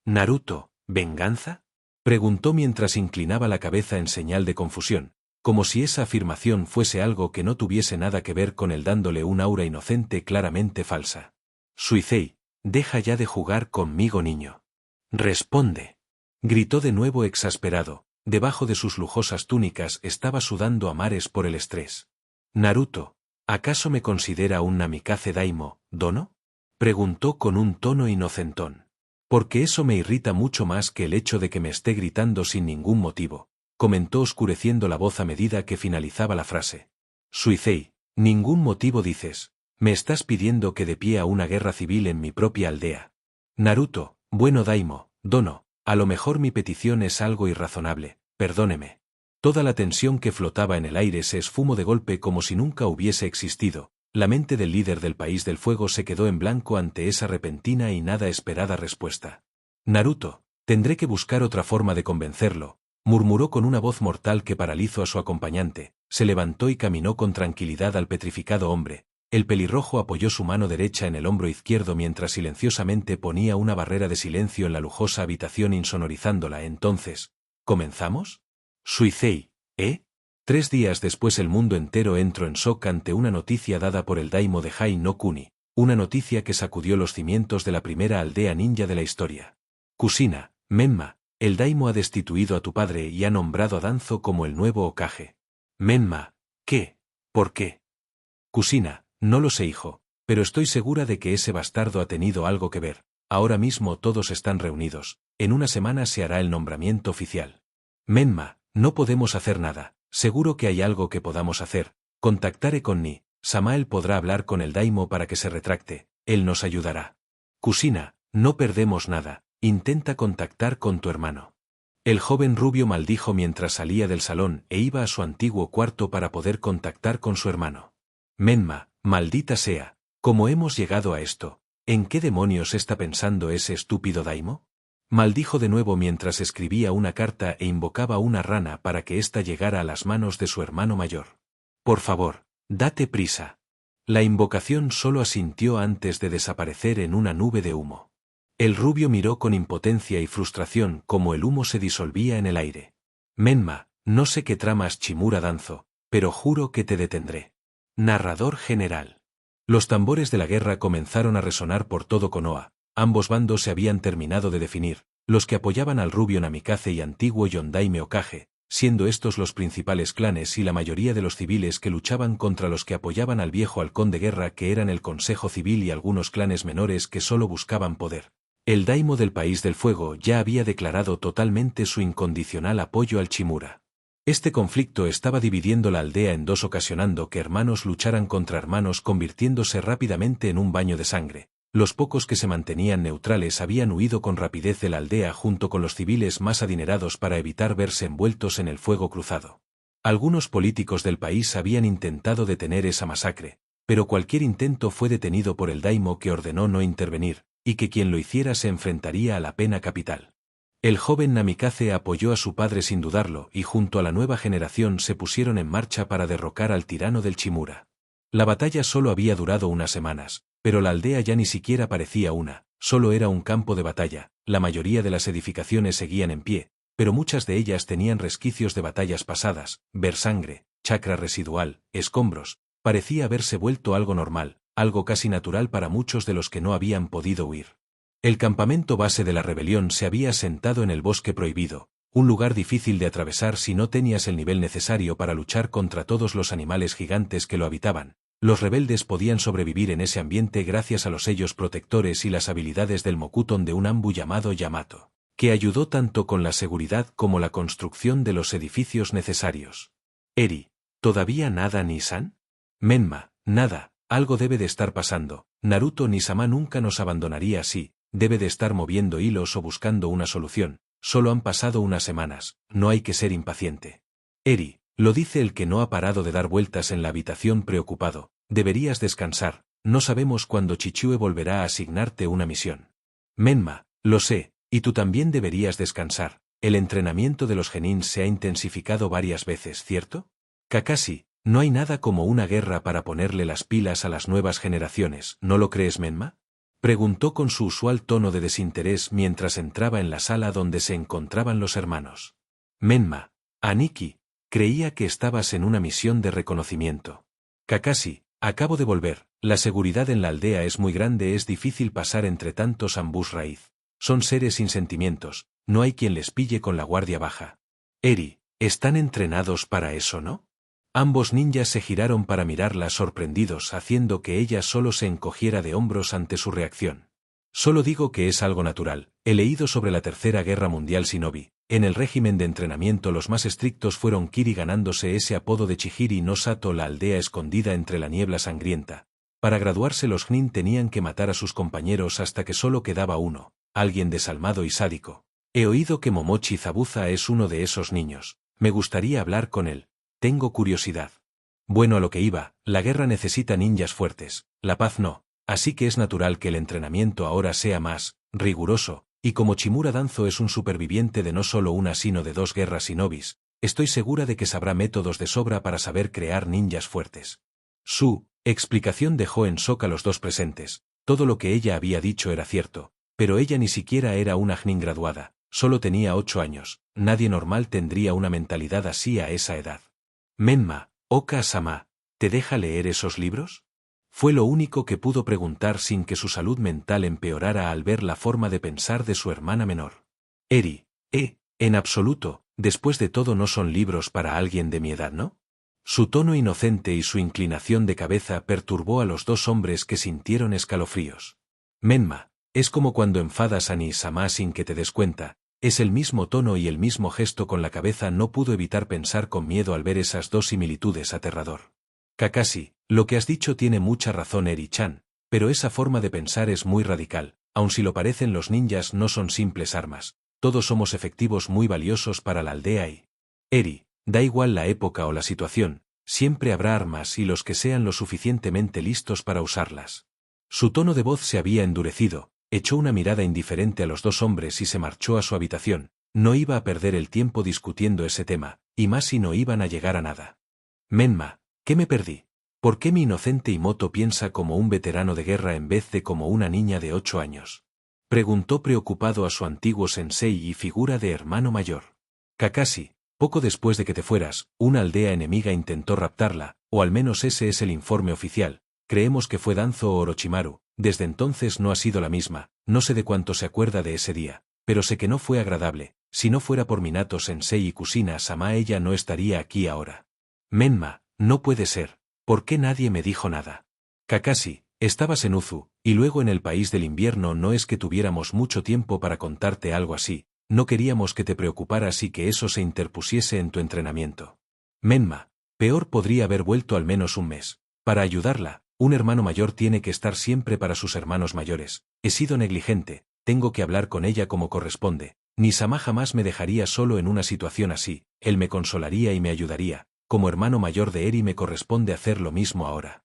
Naruto, ¿venganza? Preguntó mientras inclinaba la cabeza en señal de confusión, como si esa afirmación fuese algo que no tuviese nada que ver con él dándole un aura inocente claramente falsa. Suisei, deja ya de jugar conmigo niño. Responde. Gritó de nuevo exasperado, debajo de sus lujosas túnicas estaba sudando a mares por el estrés. Naruto, ¿acaso me considera un namikaze daimo, Dono? Preguntó con un tono inocentón. Porque eso me irrita mucho más que el hecho de que me esté gritando sin ningún motivo, comentó oscureciendo la voz a medida que finalizaba la frase. Suicei, ningún motivo dices. Me estás pidiendo que dé pie a una guerra civil en mi propia aldea. Naruto, bueno Daimo, Dono, a lo mejor mi petición es algo irrazonable, perdóneme. Toda la tensión que flotaba en el aire se esfumó de golpe como si nunca hubiese existido. La mente del líder del país del fuego se quedó en blanco ante esa repentina y nada esperada respuesta. Naruto, tendré que buscar otra forma de convencerlo, murmuró con una voz mortal que paralizó a su acompañante, se levantó y caminó con tranquilidad al petrificado hombre. El pelirrojo apoyó su mano derecha en el hombro izquierdo mientras silenciosamente ponía una barrera de silencio en la lujosa habitación insonorizándola. Entonces, ¿comenzamos? Suicei, ¿eh? 3 días después el mundo entero entró en shock ante una noticia dada por el daimo de Hai no Kuni, una noticia que sacudió los cimientos de la primera aldea ninja de la historia. Kushina, Menma, el daimo ha destituido a tu padre y ha nombrado a Danzo como el nuevo Hokage. Menma, ¿qué? ¿Por qué? Kushina, no lo sé hijo, pero estoy segura de que ese bastardo ha tenido algo que ver. Ahora mismo todos están reunidos, en una semana se hará el nombramiento oficial. Menma, no podemos hacer nada, seguro que hay algo que podamos hacer. Contactaré con Ni, Samael podrá hablar con el daimo para que se retracte, él nos ayudará. Kushina, no perdemos nada, intenta contactar con tu hermano. El joven rubio maldijo mientras salía del salón e iba a su antiguo cuarto para poder contactar con su hermano. Menma, maldita sea, ¿cómo hemos llegado a esto? ¿En qué demonios está pensando ese estúpido daimo? Maldijo de nuevo mientras escribía una carta e invocaba una rana para que ésta llegara a las manos de su hermano mayor. Por favor, date prisa. La invocación solo asintió antes de desaparecer en una nube de humo. El rubio miró con impotencia y frustración como el humo se disolvía en el aire. Menma, no sé qué tramas Chimura Danzo, pero juro que te detendré. Narrador general. Los tambores de la guerra comenzaron a resonar por todo Konoha. Ambos bandos se habían terminado de definir, los que apoyaban al rubio Namikaze y antiguo Yondaime Hokage, siendo estos los principales clanes y la mayoría de los civiles que luchaban contra los que apoyaban al viejo halcón de guerra que eran el Consejo Civil y algunos clanes menores que solo buscaban poder. El daimo del País del Fuego ya había declarado totalmente su incondicional apoyo al Chimura. Este conflicto estaba dividiendo la aldea en dos, ocasionando que hermanos lucharan contra hermanos, convirtiéndose rápidamente en un baño de sangre. Los pocos que se mantenían neutrales habían huido con rapidez de la aldea junto con los civiles más adinerados para evitar verse envueltos en el fuego cruzado. Algunos políticos del país habían intentado detener esa masacre, pero cualquier intento fue detenido por el daimo que ordenó no intervenir, y que quien lo hiciera se enfrentaría a la pena capital. El joven Namikaze apoyó a su padre sin dudarlo y junto a la nueva generación se pusieron en marcha para derrocar al tirano del Chimura. La batalla solo había durado unas semanas, pero la aldea ya ni siquiera parecía una, solo era un campo de batalla. La mayoría de las edificaciones seguían en pie, pero muchas de ellas tenían resquicios de batallas pasadas, ver sangre, chakra residual, escombros. Parecía haberse vuelto algo normal, algo casi natural para muchos de los que no habían podido huir. El campamento base de la rebelión se había asentado en el bosque prohibido, un lugar difícil de atravesar si no tenías el nivel necesario para luchar contra todos los animales gigantes que lo habitaban. Los rebeldes podían sobrevivir en ese ambiente gracias a los sellos protectores y las habilidades del Mokuton de un Anbu llamado Yamato, que ayudó tanto con la seguridad como la construcción de los edificios necesarios. Eri, ¿todavía nada Nisan? Menma, nada, algo debe de estar pasando. Naruto Nisama nunca nos abandonaría así, debe de estar moviendo hilos o buscando una solución. Solo han pasado unas semanas, no hay que ser impaciente. Eri, lo dice el que no ha parado de dar vueltas en la habitación preocupado, deberías descansar, no sabemos cuándo Chichue volverá a asignarte una misión. Menma, lo sé, y tú también deberías descansar, el entrenamiento de los genins se ha intensificado varias veces, ¿cierto? Kakashi, no hay nada como una guerra para ponerle las pilas a las nuevas generaciones, ¿no lo crees Menma? Preguntó con su usual tono de desinterés mientras entraba en la sala donde se encontraban los hermanos. Menma, Aniki, creía que estabas en una misión de reconocimiento. Kakashi, acabo de volver, la seguridad en la aldea es muy grande, es difícil pasar entre tantos ambús raíz. Son seres sin sentimientos, no hay quien les pille con la guardia baja. Eri, están entrenados para eso, ¿no? Ambos ninjas se giraron para mirarla sorprendidos, haciendo que ella solo se encogiera de hombros ante su reacción. Solo digo que es algo natural. He leído sobre la Tercera Guerra Mundial Shinobi. En el régimen de entrenamiento los más estrictos fueron Kiri, ganándose ese apodo de Chihiri no Sato, la aldea escondida entre la niebla sangrienta. Para graduarse los Nin tenían que matar a sus compañeros hasta que solo quedaba uno, alguien desalmado y sádico. He oído que Momochi Zabuza es uno de esos niños. Me gustaría hablar con él. Tengo curiosidad. Bueno, a lo que iba, la guerra necesita ninjas fuertes, la paz no, así que es natural que el entrenamiento ahora sea más riguroso, y como Chimura Danzo es un superviviente de no solo una sino de 2 guerras shinobis, estoy segura de que sabrá métodos de sobra para saber crear ninjas fuertes. Su explicación dejó en shock a los dos presentes. Todo lo que ella había dicho era cierto, pero ella ni siquiera era una Nin graduada, solo tenía 8 años, nadie normal tendría una mentalidad así a esa edad. Menma, Oka-sama, ¿te deja leer esos libros? Fue lo único que pudo preguntar sin que su salud mental empeorara al ver la forma de pensar de su hermana menor. Eri, en absoluto, después de todo no son libros para alguien de mi edad, ¿no? Su tono inocente y su inclinación de cabeza perturbó a los dos hombres, que sintieron escalofríos. Menma, es como cuando enfadas a Ni-sama sin que te des cuenta, es el mismo tono y el mismo gesto con la cabeza. No pudo evitar pensar con miedo al ver esas dos similitudes. Aterrador. Kakashi, lo que has dicho tiene mucha razón, Eri-chan, pero esa forma de pensar es muy radical. Aun si lo parecen, los ninjas no son simples armas, todos somos efectivos muy valiosos para la aldea y... Eri, da igual la época o la situación, siempre habrá armas y los que sean lo suficientemente listos para usarlas. Su tono de voz se había endurecido, echó una mirada indiferente a los dos hombres y se marchó a su habitación. No iba a perder el tiempo discutiendo ese tema, y más si no iban a llegar a nada. Menma, ¿qué me perdí? ¿Por qué mi inocente Imoto piensa como un veterano de guerra en vez de como una niña de 8 años? Preguntó preocupado a su antiguo sensei y figura de hermano mayor. Kakashi, poco después de que te fueras, una aldea enemiga intentó raptarla, o al menos ese es el informe oficial. Creemos que fue Danzo o Orochimaru. Desde entonces no ha sido la misma, no sé de cuánto se acuerda de ese día, pero sé que no fue agradable. Si no fuera por Minato Sensei y Kusina-sama, ella no estaría aquí ahora. Menma, no puede ser. ¿Por qué nadie me dijo nada? Kakashi, estabas en Uzu, y luego en el país del invierno. No es que tuviéramos mucho tiempo para contarte algo así, no queríamos que te preocuparas y que eso se interpusiese en tu entrenamiento. Menma, peor, podría haber vuelto al menos un mes. Para ayudarla, un hermano mayor tiene que estar siempre para sus hermanos mayores. He sido negligente, tengo que hablar con ella como corresponde. Ni-sama jamás me dejaría solo en una situación así, él me consolaría y me ayudaría. Como hermano mayor de Eri me corresponde hacer lo mismo ahora.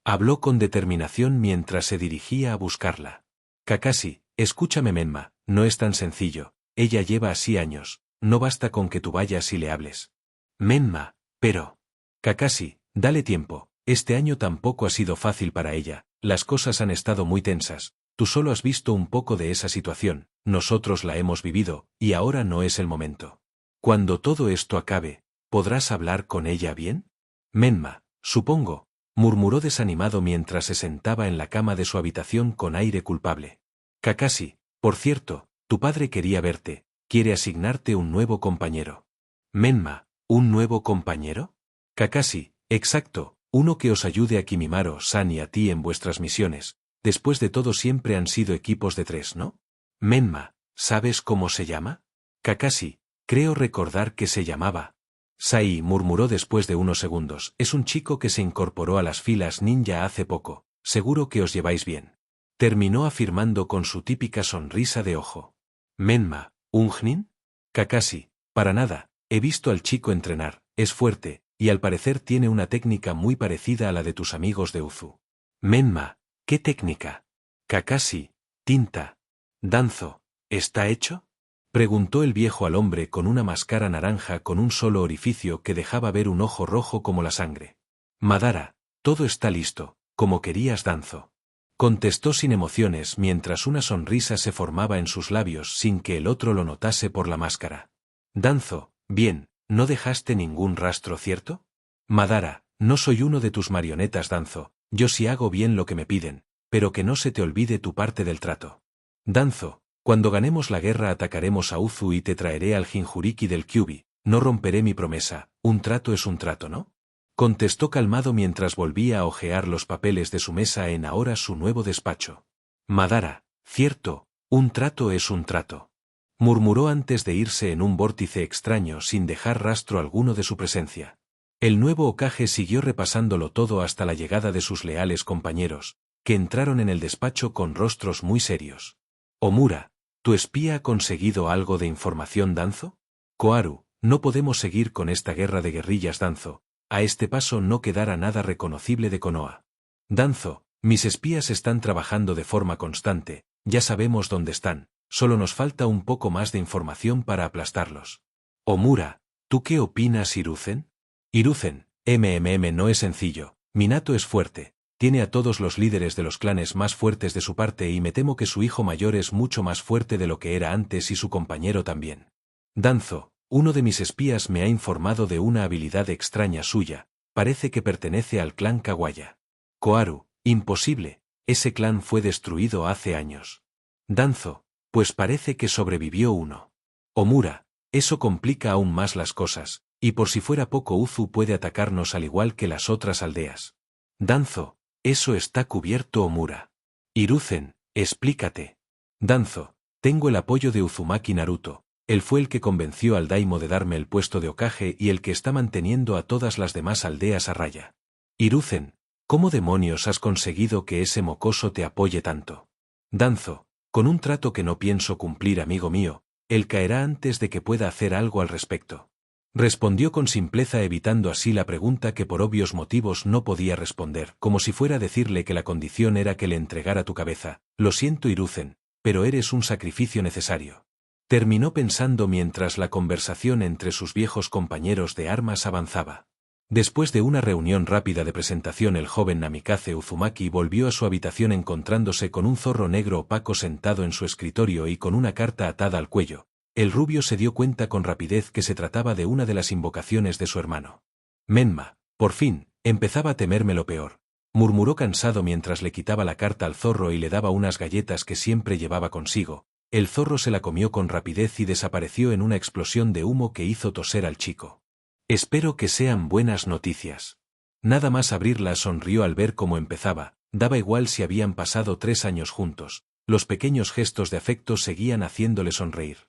Habló con determinación mientras se dirigía a buscarla. Kakashi, escúchame Menma, no es tan sencillo, ella lleva así años, no basta con que tú vayas y le hables. Menma, pero... Kakashi, dale tiempo, este año tampoco ha sido fácil para ella, las cosas han estado muy tensas, tú solo has visto un poco de esa situación, nosotros la hemos vivido, y ahora no es el momento. Cuando todo esto acabe, ¿podrás hablar con ella bien? Menma, supongo, murmuró desanimado mientras se sentaba en la cama de su habitación con aire culpable. Kakashi, por cierto, tu padre quería verte, quiere asignarte un nuevo compañero. Menma, ¿un nuevo compañero? Kakashi, exacto, uno que os ayude a Kimimaro-san y a ti en vuestras misiones. Después de todo siempre han sido equipos de 3, ¿no? Menma, ¿sabes cómo se llama? Kakashi, creo recordar que se llamaba... Sai, murmuró después de unos segundos, es un chico que se incorporó a las filas ninja hace poco, seguro que os lleváis bien. Terminó afirmando con su típica sonrisa de ojo. Menma, ¿un Nin? Kakashi, para nada, he visto al chico entrenar, es fuerte, y al parecer tiene una técnica muy parecida a la de tus amigos de Uzu. Menma, ¿qué técnica? Kakashi, tinta. Danzo, ¿está hecho? Preguntó el viejo al hombre con una máscara naranja con un solo orificio que dejaba ver un ojo rojo como la sangre. Madara, todo está listo, como querías Danzo. Contestó sin emociones mientras una sonrisa se formaba en sus labios sin que el otro lo notase por la máscara. Danzo, bien, no dejaste ningún rastro, ¿cierto? Madara, no soy uno de tus marionetas Danzo, yo sí hago bien lo que me piden, pero que no se te olvide tu parte del trato. Danzo, cuando ganemos la guerra atacaremos a Uzu y te traeré al Jinchuriki del Kyuubi, no romperé mi promesa, un trato es un trato, ¿no? Contestó calmado mientras volvía a hojear los papeles de su mesa en ahora su nuevo despacho. Madara, Cierto, un trato es un trato. Murmuró antes de irse en un vórtice extraño sin dejar rastro alguno de su presencia. El nuevo Hokage siguió repasándolo todo hasta la llegada de sus leales compañeros, que entraron en el despacho con rostros muy serios. Omura, ¿tu espía ha conseguido algo de información, Danzo? Koharu, no podemos seguir con esta guerra de guerrillas, Danzo. A este paso no quedará nada reconocible de Konoha. Danzo, mis espías están trabajando de forma constante, ya sabemos dónde están, solo nos falta un poco más de información para aplastarlos. Omura, ¿tú qué opinas, Hiruzen? Hiruzen, no es sencillo, Minato es fuerte, tiene a todos los líderes de los clanes más fuertes de su parte y me temo que su hijo mayor es mucho más fuerte de lo que era antes y su compañero también. Danzo, uno de mis espías me ha informado de una habilidad extraña suya, parece que pertenece al clan Kawaya. Koharu, imposible, ese clan fue destruido hace años. Danzo, pues parece que sobrevivió uno. Omura, eso complica aún más las cosas, y por si fuera poco Uzu puede atacarnos al igual que las otras aldeas. Danzo, eso está cubierto, Omura. Hiruzen, explícate. Danzo, tengo el apoyo de Uzumaki Naruto. Él fue el que convenció al Daimo de darme el puesto de Hokage y el que está manteniendo a todas las demás aldeas a raya. Hiruzen, ¿cómo demonios has conseguido que ese mocoso te apoye tanto? Danzo, con un trato que no pienso cumplir, amigo mío, él caerá antes de que pueda hacer algo al respecto. Respondió con simpleza, evitando así la pregunta que por obvios motivos no podía responder, como si fuera a decirle que la condición era que le entregara tu cabeza. Lo siento, Hiruzen, pero eres un sacrificio necesario. Terminó pensando mientras la conversación entre sus viejos compañeros de armas avanzaba. Después de una reunión rápida de presentación, el joven Namikaze Uzumaki volvió a su habitación encontrándose con un zorro negro opaco sentado en su escritorio y con una carta atada al cuello. El rubio se dio cuenta con rapidez que se trataba de una de las invocaciones de su hermano. Menma, por fin, empezaba a temerme lo peor, murmuró cansado mientras le quitaba la carta al zorro y le daba unas galletas que siempre llevaba consigo. El zorro se la comió con rapidez y desapareció en una explosión de humo que hizo toser al chico. Espero que sean buenas noticias. Nada más abrirla sonrió al ver cómo empezaba, daba igual si habían pasado 3 años juntos, los pequeños gestos de afecto seguían haciéndole sonreír.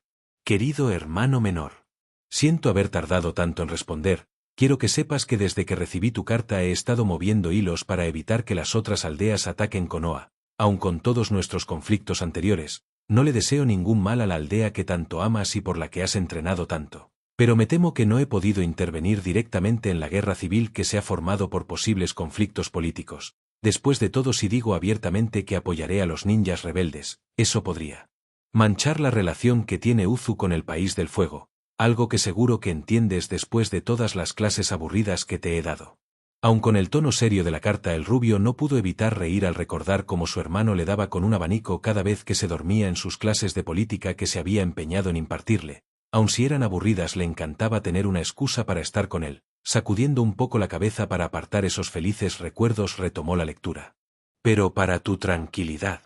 Querido hermano menor. Siento haber tardado tanto en responder, quiero que sepas que desde que recibí tu carta he estado moviendo hilos para evitar que las otras aldeas ataquen Konoha, aun con todos nuestros conflictos anteriores. No le deseo ningún mal a la aldea que tanto amas y por la que has entrenado tanto. Pero me temo que no he podido intervenir directamente en la guerra civil que se ha formado por posibles conflictos políticos. Después de todo, si digo abiertamente que apoyaré a los ninjas rebeldes, eso podría manchar la relación que tiene Uzu con el País del Fuego, algo que seguro que entiendes después de todas las clases aburridas que te he dado. Aun con el tono serio de la carta, el rubio no pudo evitar reír al recordar cómo su hermano le daba con un abanico cada vez que se dormía en sus clases de política que se había empeñado en impartirle. Aun si eran aburridas, le encantaba tener una excusa para estar con él. Sacudiendo un poco la cabeza para apartar esos felices recuerdos, retomó la lectura. Pero para tu tranquilidad,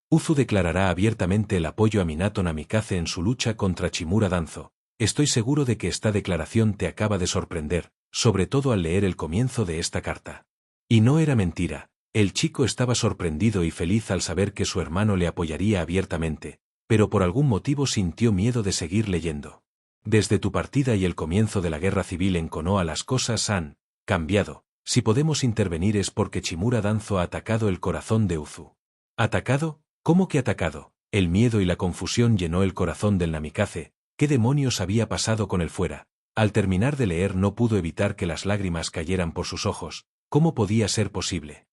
Uzu declarará abiertamente el apoyo a Minato Namikaze en su lucha contra Chimura Danzo. Estoy seguro de que esta declaración te acaba de sorprender, sobre todo al leer el comienzo de esta carta. Y no era mentira, el chico estaba sorprendido y feliz al saber que su hermano le apoyaría abiertamente, pero por algún motivo sintió miedo de seguir leyendo. Desde tu partida y el comienzo de la guerra civil en Konoha las cosas han cambiado. Si podemos intervenir es porque Chimura Danzo ha atacado el corazón de Uzu. ¿Atacado? ¿Cómo que atacado? El miedo y la confusión llenó el corazón del Namikaze. ¿Qué demonios había pasado con él fuera? Al terminar de leer no pudo evitar que las lágrimas cayeran por sus ojos. ¿Cómo podía ser posible?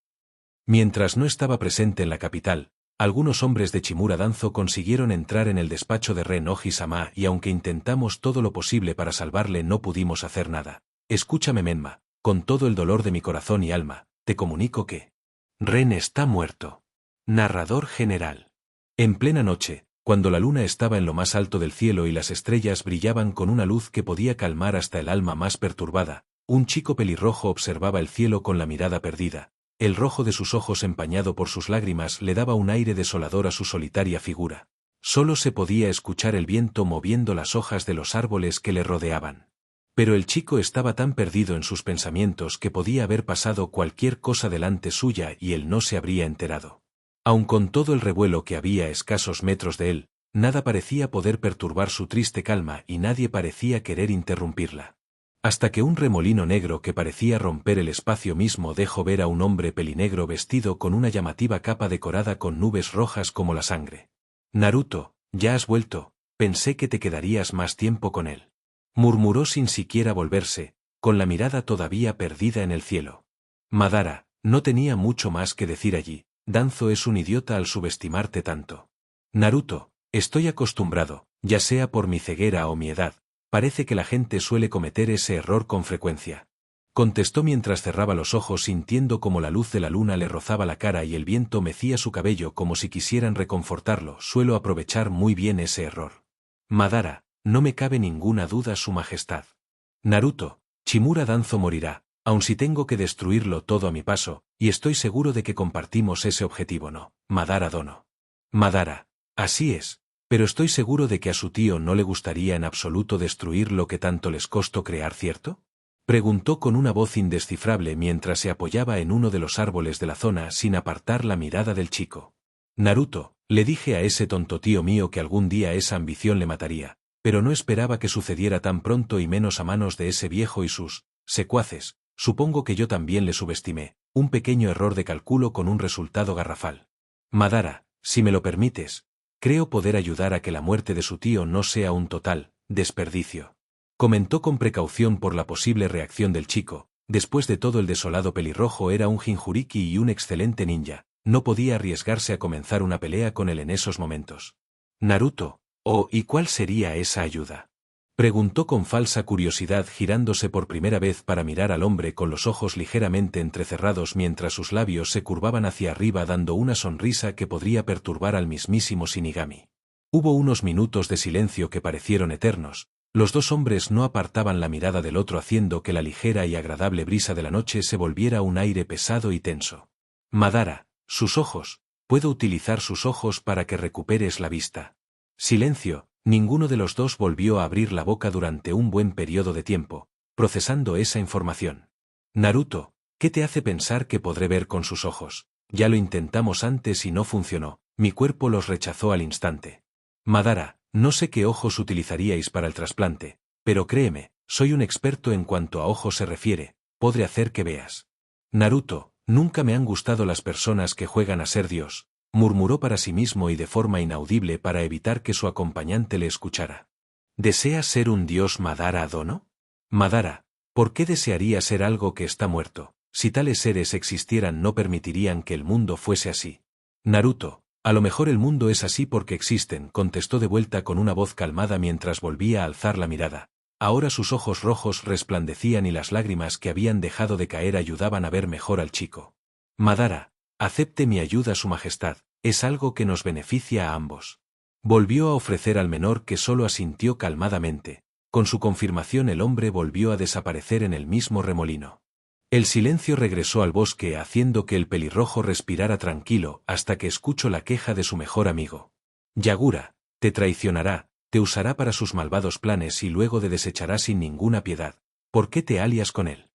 Mientras no estaba presente en la capital, algunos hombres de Chimura Danzo consiguieron entrar en el despacho de Ren Oji-sama y aunque intentamos todo lo posible para salvarle no pudimos hacer nada. Escúchame, Menma, con todo el dolor de mi corazón y alma, te comunico que Ren está muerto. Narrador general. En plena noche, cuando la luna estaba en lo más alto del cielo y las estrellas brillaban con una luz que podía calmar hasta el alma más perturbada, un chico pelirrojo observaba el cielo con la mirada perdida. El rojo de sus ojos empañado por sus lágrimas le daba un aire desolador a su solitaria figura. Solo se podía escuchar el viento moviendo las hojas de los árboles que le rodeaban. Pero el chico estaba tan perdido en sus pensamientos que podía haber pasado cualquier cosa delante suya y él no se habría enterado. Aun con todo el revuelo que había a escasos metros de él, nada parecía poder perturbar su triste calma y nadie parecía querer interrumpirla. Hasta que un remolino negro que parecía romper el espacio mismo dejó ver a un hombre pelinegro vestido con una llamativa capa decorada con nubes rojas como la sangre. Naruto, ya has vuelto, pensé que te quedarías más tiempo con él. Murmuró sin siquiera volverse, con la mirada todavía perdida en el cielo. Madara, no tenía mucho más que decir allí. Danzo es un idiota al subestimarte tanto. Naruto, estoy acostumbrado, ya sea por mi ceguera o mi edad, parece que la gente suele cometer ese error con frecuencia. Contestó mientras cerraba los ojos sintiendo como la luz de la luna le rozaba la cara y el viento mecía su cabello como si quisieran reconfortarlo. Suelo aprovechar muy bien ese error. Madara, no me cabe ninguna duda su majestad. Naruto, Shimura Danzo morirá, aun si tengo que destruirlo todo a mi paso, y estoy seguro de que compartimos ese objetivo, ¿no, Madara Dono? Madara, así es, pero estoy seguro de que a su tío no le gustaría en absoluto destruir lo que tanto les costó crear, ¿cierto? Preguntó con una voz indescifrable mientras se apoyaba en uno de los árboles de la zona sin apartar la mirada del chico. Naruto, le dije a ese tonto tío mío que algún día esa ambición le mataría, pero no esperaba que sucediera tan pronto y menos a manos de ese viejo y sus secuaces. Supongo que yo también le subestimé, un pequeño error de cálculo con un resultado garrafal. Madara, si me lo permites, creo poder ayudar a que la muerte de su tío no sea un total desperdicio. Comentó con precaución por la posible reacción del chico. Después de todo, el desolado pelirrojo era un Jinchuriki y un excelente ninja, no podía arriesgarse a comenzar una pelea con él en esos momentos. Naruto, ¿y cuál sería esa ayuda? Preguntó con falsa curiosidad girándose por primera vez para mirar al hombre con los ojos ligeramente entrecerrados mientras sus labios se curvaban hacia arriba dando una sonrisa que podría perturbar al mismísimo Shinigami. Hubo unos minutos de silencio que parecieron eternos. Los dos hombres no apartaban la mirada del otro haciendo que la ligera y agradable brisa de la noche se volviera un aire pesado y tenso. Madara, sus ojos, puedo utilizar sus ojos para que recuperes la vista. Silencio. Ninguno de los dos volvió a abrir la boca durante un buen periodo de tiempo, procesando esa información. Naruto, ¿qué te hace pensar que podré ver con sus ojos? Ya lo intentamos antes y no funcionó, mi cuerpo los rechazó al instante. Madara, no sé qué ojos utilizaríais para el trasplante, pero créeme, soy un experto en cuanto a ojos se refiere, podré hacer que veas. Naruto, nunca me han gustado las personas que juegan a ser Dios. Murmuró para sí mismo y de forma inaudible para evitar que su acompañante le escuchara. ¿Deseas ser un dios, Madara Dono? Madara, ¿por qué desearía ser algo que está muerto? Si tales seres existieran no permitirían que el mundo fuese así. Naruto, a lo mejor el mundo es así porque existen, contestó de vuelta con una voz calmada mientras volvía a alzar la mirada. Ahora sus ojos rojos resplandecían y las lágrimas que habían dejado de caer ayudaban a ver mejor al chico. Madara, acepte mi ayuda, su majestad, es algo que nos beneficia a ambos. Volvió a ofrecer al menor que solo asintió calmadamente. Con su confirmación el hombre volvió a desaparecer en el mismo remolino. El silencio regresó al bosque haciendo que el pelirrojo respirara tranquilo hasta que escuchó la queja de su mejor amigo. Yagura, te traicionará, te usará para sus malvados planes y luego te desechará sin ninguna piedad. ¿Por qué te alías con él?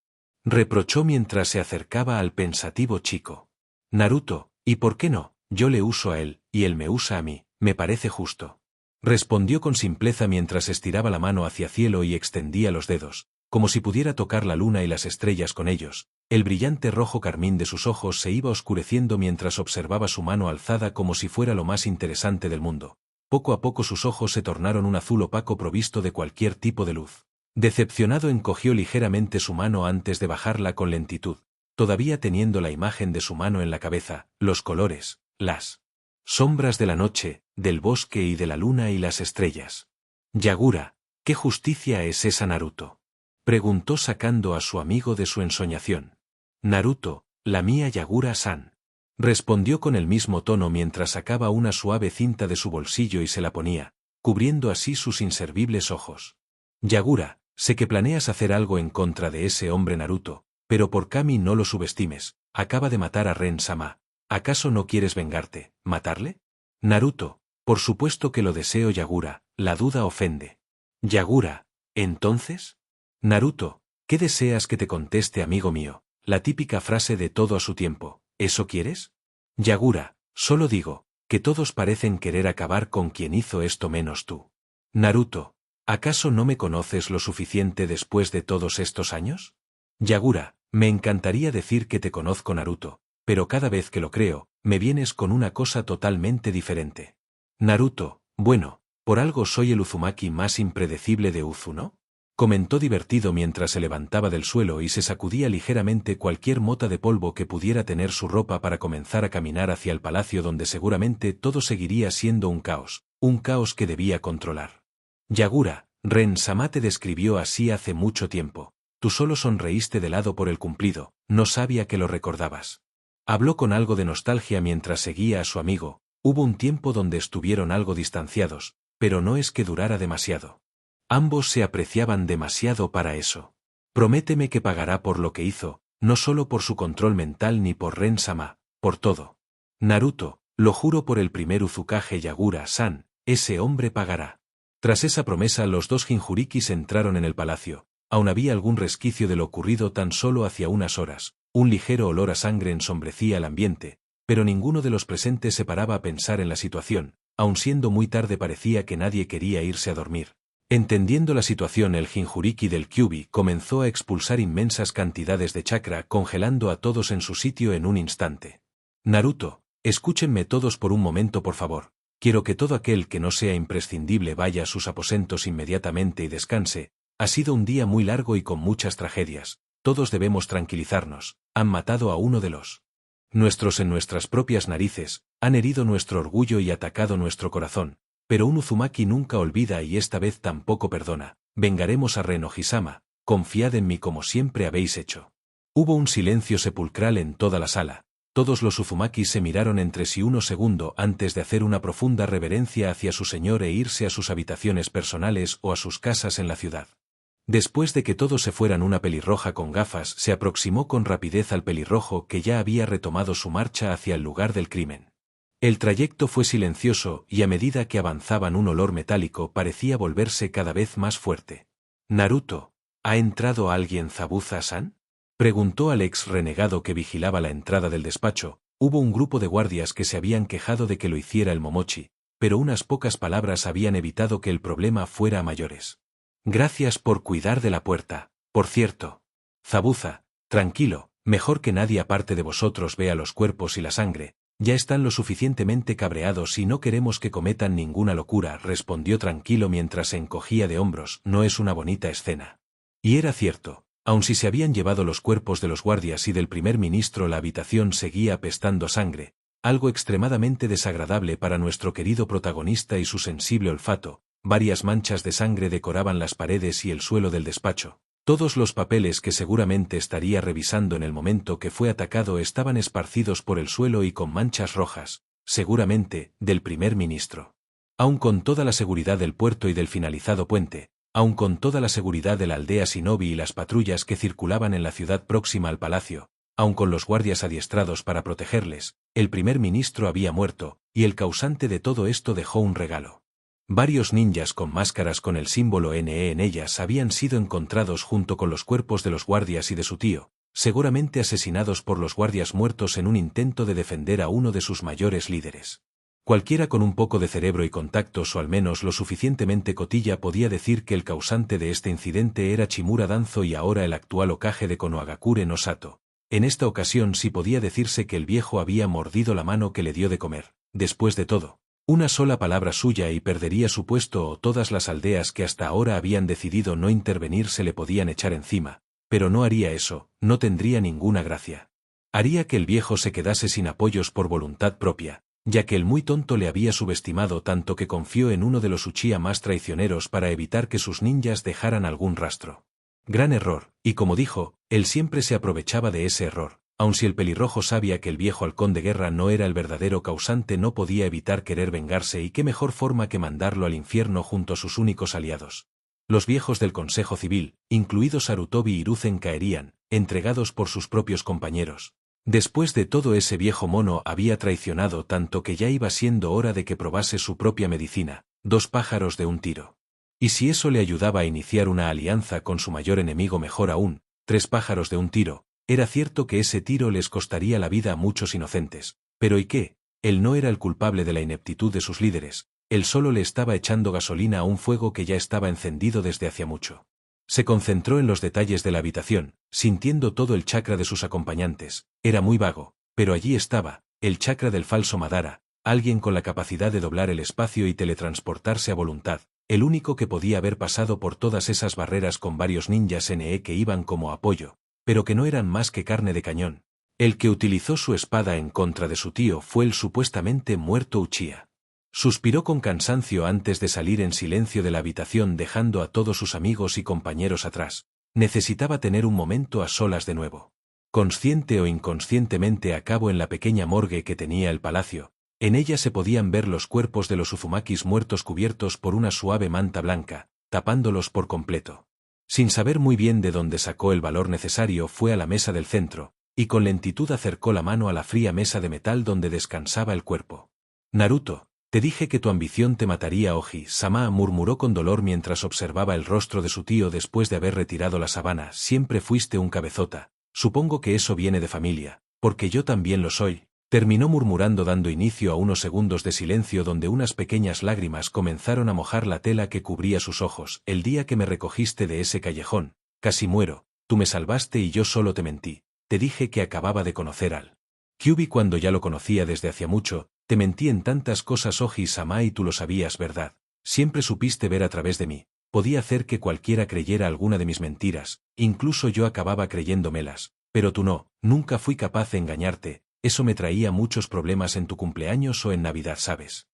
Reprochó mientras se acercaba al pensativo chico. Naruto, ¿y por qué no? Yo le uso a él, y él me usa a mí, me parece justo. Respondió con simpleza mientras estiraba la mano hacia cielo y extendía los dedos, como si pudiera tocar la luna y las estrellas con ellos. El brillante rojo carmín de sus ojos se iba oscureciendo mientras observaba su mano alzada como si fuera lo más interesante del mundo. Poco a poco sus ojos se tornaron un azul opaco provisto de cualquier tipo de luz. Decepcionado encogió ligeramente su mano antes de bajarla con lentitud, todavía teniendo la imagen de su mano en la cabeza, los colores, las sombras de la noche, del bosque y de la luna y las estrellas. Yagura, ¿qué justicia es esa, Naruto? Preguntó sacando a su amigo de su ensoñación. Naruto, la mía, Yagura-san. Respondió con el mismo tono mientras sacaba una suave cinta de su bolsillo y se la ponía, cubriendo así sus inservibles ojos. Yagura, sé que planeas hacer algo en contra de ese hombre Naruto, pero por Kami no lo subestimes, acaba de matar a Ren-sama. ¿Acaso no quieres vengarte, matarle? Naruto, por supuesto que lo deseo, Yagura, la duda ofende. Yagura, ¿entonces? Naruto, ¿qué deseas que te conteste, amigo mío? La típica frase de todo a su tiempo, ¿eso quieres? Yagura, Solo digo, que todos parecen querer acabar con quien hizo esto menos tú. Naruto, ¿acaso no me conoces lo suficiente después de todos estos años? Yagura, me encantaría decir que te conozco Naruto, pero cada vez que lo creo, me vienes con una cosa totalmente diferente. Naruto, bueno, por algo soy el Uzumaki más impredecible de Uzu, ¿no? Comentó divertido mientras se levantaba del suelo y se sacudía ligeramente cualquier mota de polvo que pudiera tener su ropa para comenzar a caminar hacia el palacio donde seguramente todo seguiría siendo un caos que debía controlar. Yagura, Ren-sama te describió así hace mucho tiempo. Tú solo sonreíste de lado por el cumplido, no sabía que lo recordabas. Habló con algo de nostalgia mientras seguía a su amigo. Hubo un tiempo donde estuvieron algo distanciados, pero no es que durara demasiado. Ambos se apreciaban demasiado para eso. Prométeme que pagará por lo que hizo, no solo por su control mental ni por Ren-sama, por todo. Naruto, lo juro por el primer Uzukage Yagura-san, ese hombre pagará. Tras esa promesa los dos Jinchurikis entraron en el palacio. Aún había algún resquicio de lo ocurrido tan solo hacía unas horas. Un ligero olor a sangre ensombrecía el ambiente, pero ninguno de los presentes se paraba a pensar en la situación. Aun siendo muy tarde parecía que nadie quería irse a dormir. Entendiendo la situación, el Jinchuriki del Kyuubi comenzó a expulsar inmensas cantidades de chakra, congelando a todos en su sitio en un instante. Naruto, escúchenme todos por un momento por favor. Quiero que todo aquel que no sea imprescindible vaya a sus aposentos inmediatamente y descanse. Ha sido un día muy largo y con muchas tragedias. Todos debemos tranquilizarnos. Han matado a uno de los nuestros en nuestras propias narices, han herido nuestro orgullo y atacado nuestro corazón. Pero un Uzumaki nunca olvida y esta vez tampoco perdona. Vengaremos a Ren Ohisama, confiad en mí como siempre habéis hecho. Hubo un silencio sepulcral en toda la sala. Todos los Uzumakis se miraron entre sí un segundo antes de hacer una profunda reverencia hacia su señor e irse a sus habitaciones personales o a sus casas en la ciudad. Después de que todos se fueran, una pelirroja con gafas se aproximó con rapidez al pelirrojo que ya había retomado su marcha hacia el lugar del crimen. El trayecto fue silencioso y a medida que avanzaban un olor metálico parecía volverse cada vez más fuerte. Naruto, ¿ha entrado alguien Zabuza-san? Preguntó al ex renegado que vigilaba la entrada del despacho. Hubo un grupo de guardias que se habían quejado de que lo hiciera el Momochi, pero unas pocas palabras habían evitado que el problema fuera a mayores. Gracias por cuidar de la puerta. Por cierto, Zabuza, tranquilo, mejor que nadie aparte de vosotros vea los cuerpos y la sangre. Ya están lo suficientemente cabreados y no queremos que cometan ninguna locura, respondió tranquilo mientras se encogía de hombros. No es una bonita escena. Y era cierto, aun si se habían llevado los cuerpos de los guardias y del primer ministro, la habitación seguía apestando a sangre, algo extremadamente desagradable para nuestro querido protagonista y su sensible olfato. Varias manchas de sangre decoraban las paredes y el suelo del despacho. Todos los papeles que seguramente estaría revisando en el momento que fue atacado estaban esparcidos por el suelo y con manchas rojas, seguramente, del primer ministro. Aun con toda la seguridad del puerto y del finalizado puente, aun con toda la seguridad de la aldea Shinobi y las patrullas que circulaban en la ciudad próxima al palacio, aun con los guardias adiestrados para protegerles, el primer ministro había muerto, y el causante de todo esto dejó un regalo. Varios ninjas con máscaras con el símbolo NE en ellas habían sido encontrados junto con los cuerpos de los guardias y de su tío, seguramente asesinados por los guardias muertos en un intento de defender a uno de sus mayores líderes. Cualquiera con un poco de cerebro y contactos, o al menos lo suficientemente cotilla, podía decir que el causante de este incidente era Chimura Danzo y ahora el actual Hokage de Konohagakure no Sato. En esta ocasión sí podía decirse que el viejo había mordido la mano que le dio de comer. Después de todo, una sola palabra suya y perdería su puesto, o todas las aldeas que hasta ahora habían decidido no intervenir se le podían echar encima, pero no haría eso, no tendría ninguna gracia. Haría que el viejo se quedase sin apoyos por voluntad propia, ya que el muy tonto le había subestimado tanto que confió en uno de los Uchiha más traicioneros para evitar que sus ninjas dejaran algún rastro. Gran error, y como dijo, él siempre se aprovechaba de ese error. Aun si el pelirrojo sabía que el viejo halcón de guerra no era el verdadero causante, no podía evitar querer vengarse, y qué mejor forma que mandarlo al infierno junto a sus únicos aliados. Los viejos del Consejo Civil, incluidos Sarutobi y Hiruzen, caerían, entregados por sus propios compañeros. Después de todo, ese viejo mono había traicionado tanto que ya iba siendo hora de que probase su propia medicina. 2 pájaros de un tiro. Y si eso le ayudaba a iniciar una alianza con su mayor enemigo, mejor aún. 3 pájaros de un tiro. Era cierto que ese tiro les costaría la vida a muchos inocentes. Pero ¿y qué? Él no era el culpable de la ineptitud de sus líderes, él solo le estaba echando gasolina a un fuego que ya estaba encendido desde hacía mucho. Se concentró en los detalles de la habitación, sintiendo todo el chakra de sus acompañantes. Era muy vago, pero allí estaba, el chakra del falso Madara, alguien con la capacidad de doblar el espacio y teletransportarse a voluntad, el único que podía haber pasado por todas esas barreras con varios ninjas NE que iban como apoyo, pero que no eran más que carne de cañón. El que utilizó su espada en contra de su tío fue el supuestamente muerto Uchiha. Suspiró con cansancio antes de salir en silencio de la habitación dejando a todos sus amigos y compañeros atrás. Necesitaba tener un momento a solas de nuevo. Consciente o inconscientemente acabó en la pequeña morgue que tenía el palacio. En ella se podían ver los cuerpos de los Uzumakis muertos cubiertos por una suave manta blanca, tapándolos por completo. Sin saber muy bien de dónde sacó el valor necesario fue a la mesa del centro, y con lentitud acercó la mano a la fría mesa de metal donde descansaba el cuerpo. Naruto, te dije que tu ambición te mataría, Oji-sama murmuró con dolor mientras observaba el rostro de su tío después de haber retirado la sabana. Siempre fuiste un cabezota, supongo que eso viene de familia, porque yo también lo soy, terminó murmurando dando inicio a unos segundos de silencio donde unas pequeñas lágrimas comenzaron a mojar la tela que cubría sus ojos. El día que me recogiste de ese callejón, casi muero, tú me salvaste y yo solo te mentí, te dije que acababa de conocer al Kyuubi cuando ya lo conocía desde hacía mucho. Te mentí en tantas cosas, Oji-sama, y tú lo sabías, ¿verdad? Siempre supiste ver a través de mí. Podía hacer que cualquiera creyera alguna de mis mentiras, incluso yo acababa creyéndomelas, pero tú no, nunca fui capaz de engañarte, eso me traía muchos problemas en tu cumpleaños o en Navidad, ¿sabes?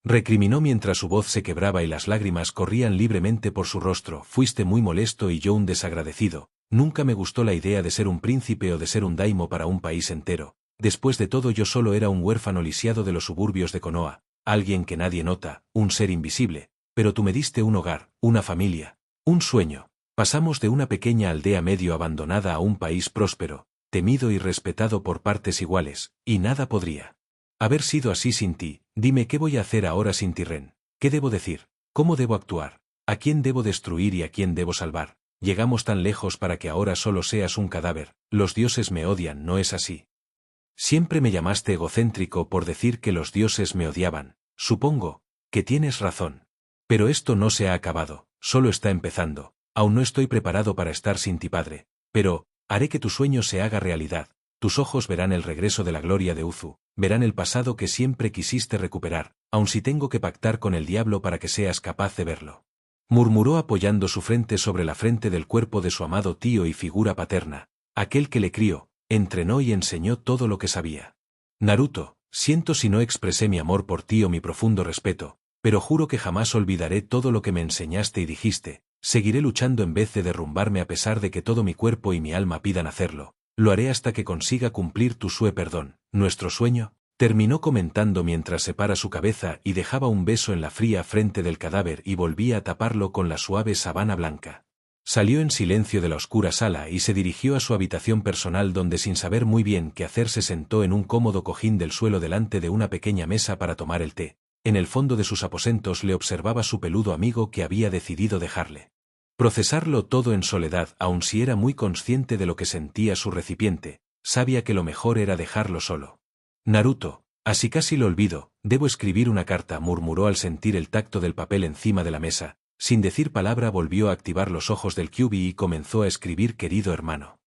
Recriminó mientras su voz se quebraba y las lágrimas corrían libremente por su rostro. Fuiste muy molesto y yo un desagradecido, nunca me gustó la idea de ser un príncipe o de ser un daimo para un país entero. Después de todo yo solo era un huérfano lisiado de los suburbios de Konoha, alguien que nadie nota, un ser invisible, pero tú me diste un hogar, una familia, un sueño. Pasamos de una pequeña aldea medio abandonada a un país próspero, temido y respetado por partes iguales, y nada podría haber sido así sin ti. Dime qué voy a hacer ahora sin ti, Ren. ¿Qué debo decir? ¿Cómo debo actuar? ¿A quién debo destruir y a quién debo salvar? Llegamos tan lejos para que ahora solo seas un cadáver. Los dioses me odian, ¿no es así? Siempre me llamaste egocéntrico por decir que los dioses me odiaban. Supongo que tienes razón. Pero esto no se ha acabado, solo está empezando. Aún no estoy preparado para estar sin ti, padre. Pero haré que tu sueño se haga realidad. Tus ojos verán el regreso de la gloria de Uzu, verán el pasado que siempre quisiste recuperar, aun si tengo que pactar con el diablo para que seas capaz de verlo. Murmuró apoyando su frente sobre la frente del cuerpo de su amado tío y figura paterna, aquel que le crió, entrenó y enseñó todo lo que sabía. Naruto, siento si no expresé mi amor por ti o mi profundo respeto, pero juro que jamás olvidaré todo lo que me enseñaste y dijiste. Seguiré luchando en vez de derrumbarme a pesar de que todo mi cuerpo y mi alma pidan hacerlo. Lo haré hasta que consiga cumplir tu perdón. Nuestro sueño, terminó comentando mientras separa su cabeza y dejaba un beso en la fría frente del cadáver y volvía a taparlo con la suave sábana blanca. Salió en silencio de la oscura sala y se dirigió a su habitación personal donde sin saber muy bien qué hacer se sentó en un cómodo cojín del suelo delante de una pequeña mesa para tomar el té. En el fondo de sus aposentos le observaba su peludo amigo que había decidido dejarle procesarlo todo en soledad. Aun si era muy consciente de lo que sentía su recipiente, sabía que lo mejor era dejarlo solo. Naruto, así casi lo olvido, debo escribir una carta, murmuró al sentir el tacto del papel encima de la mesa. Sin decir palabra volvió a activar los ojos del Kyuubi y comenzó a escribir: querido hermano.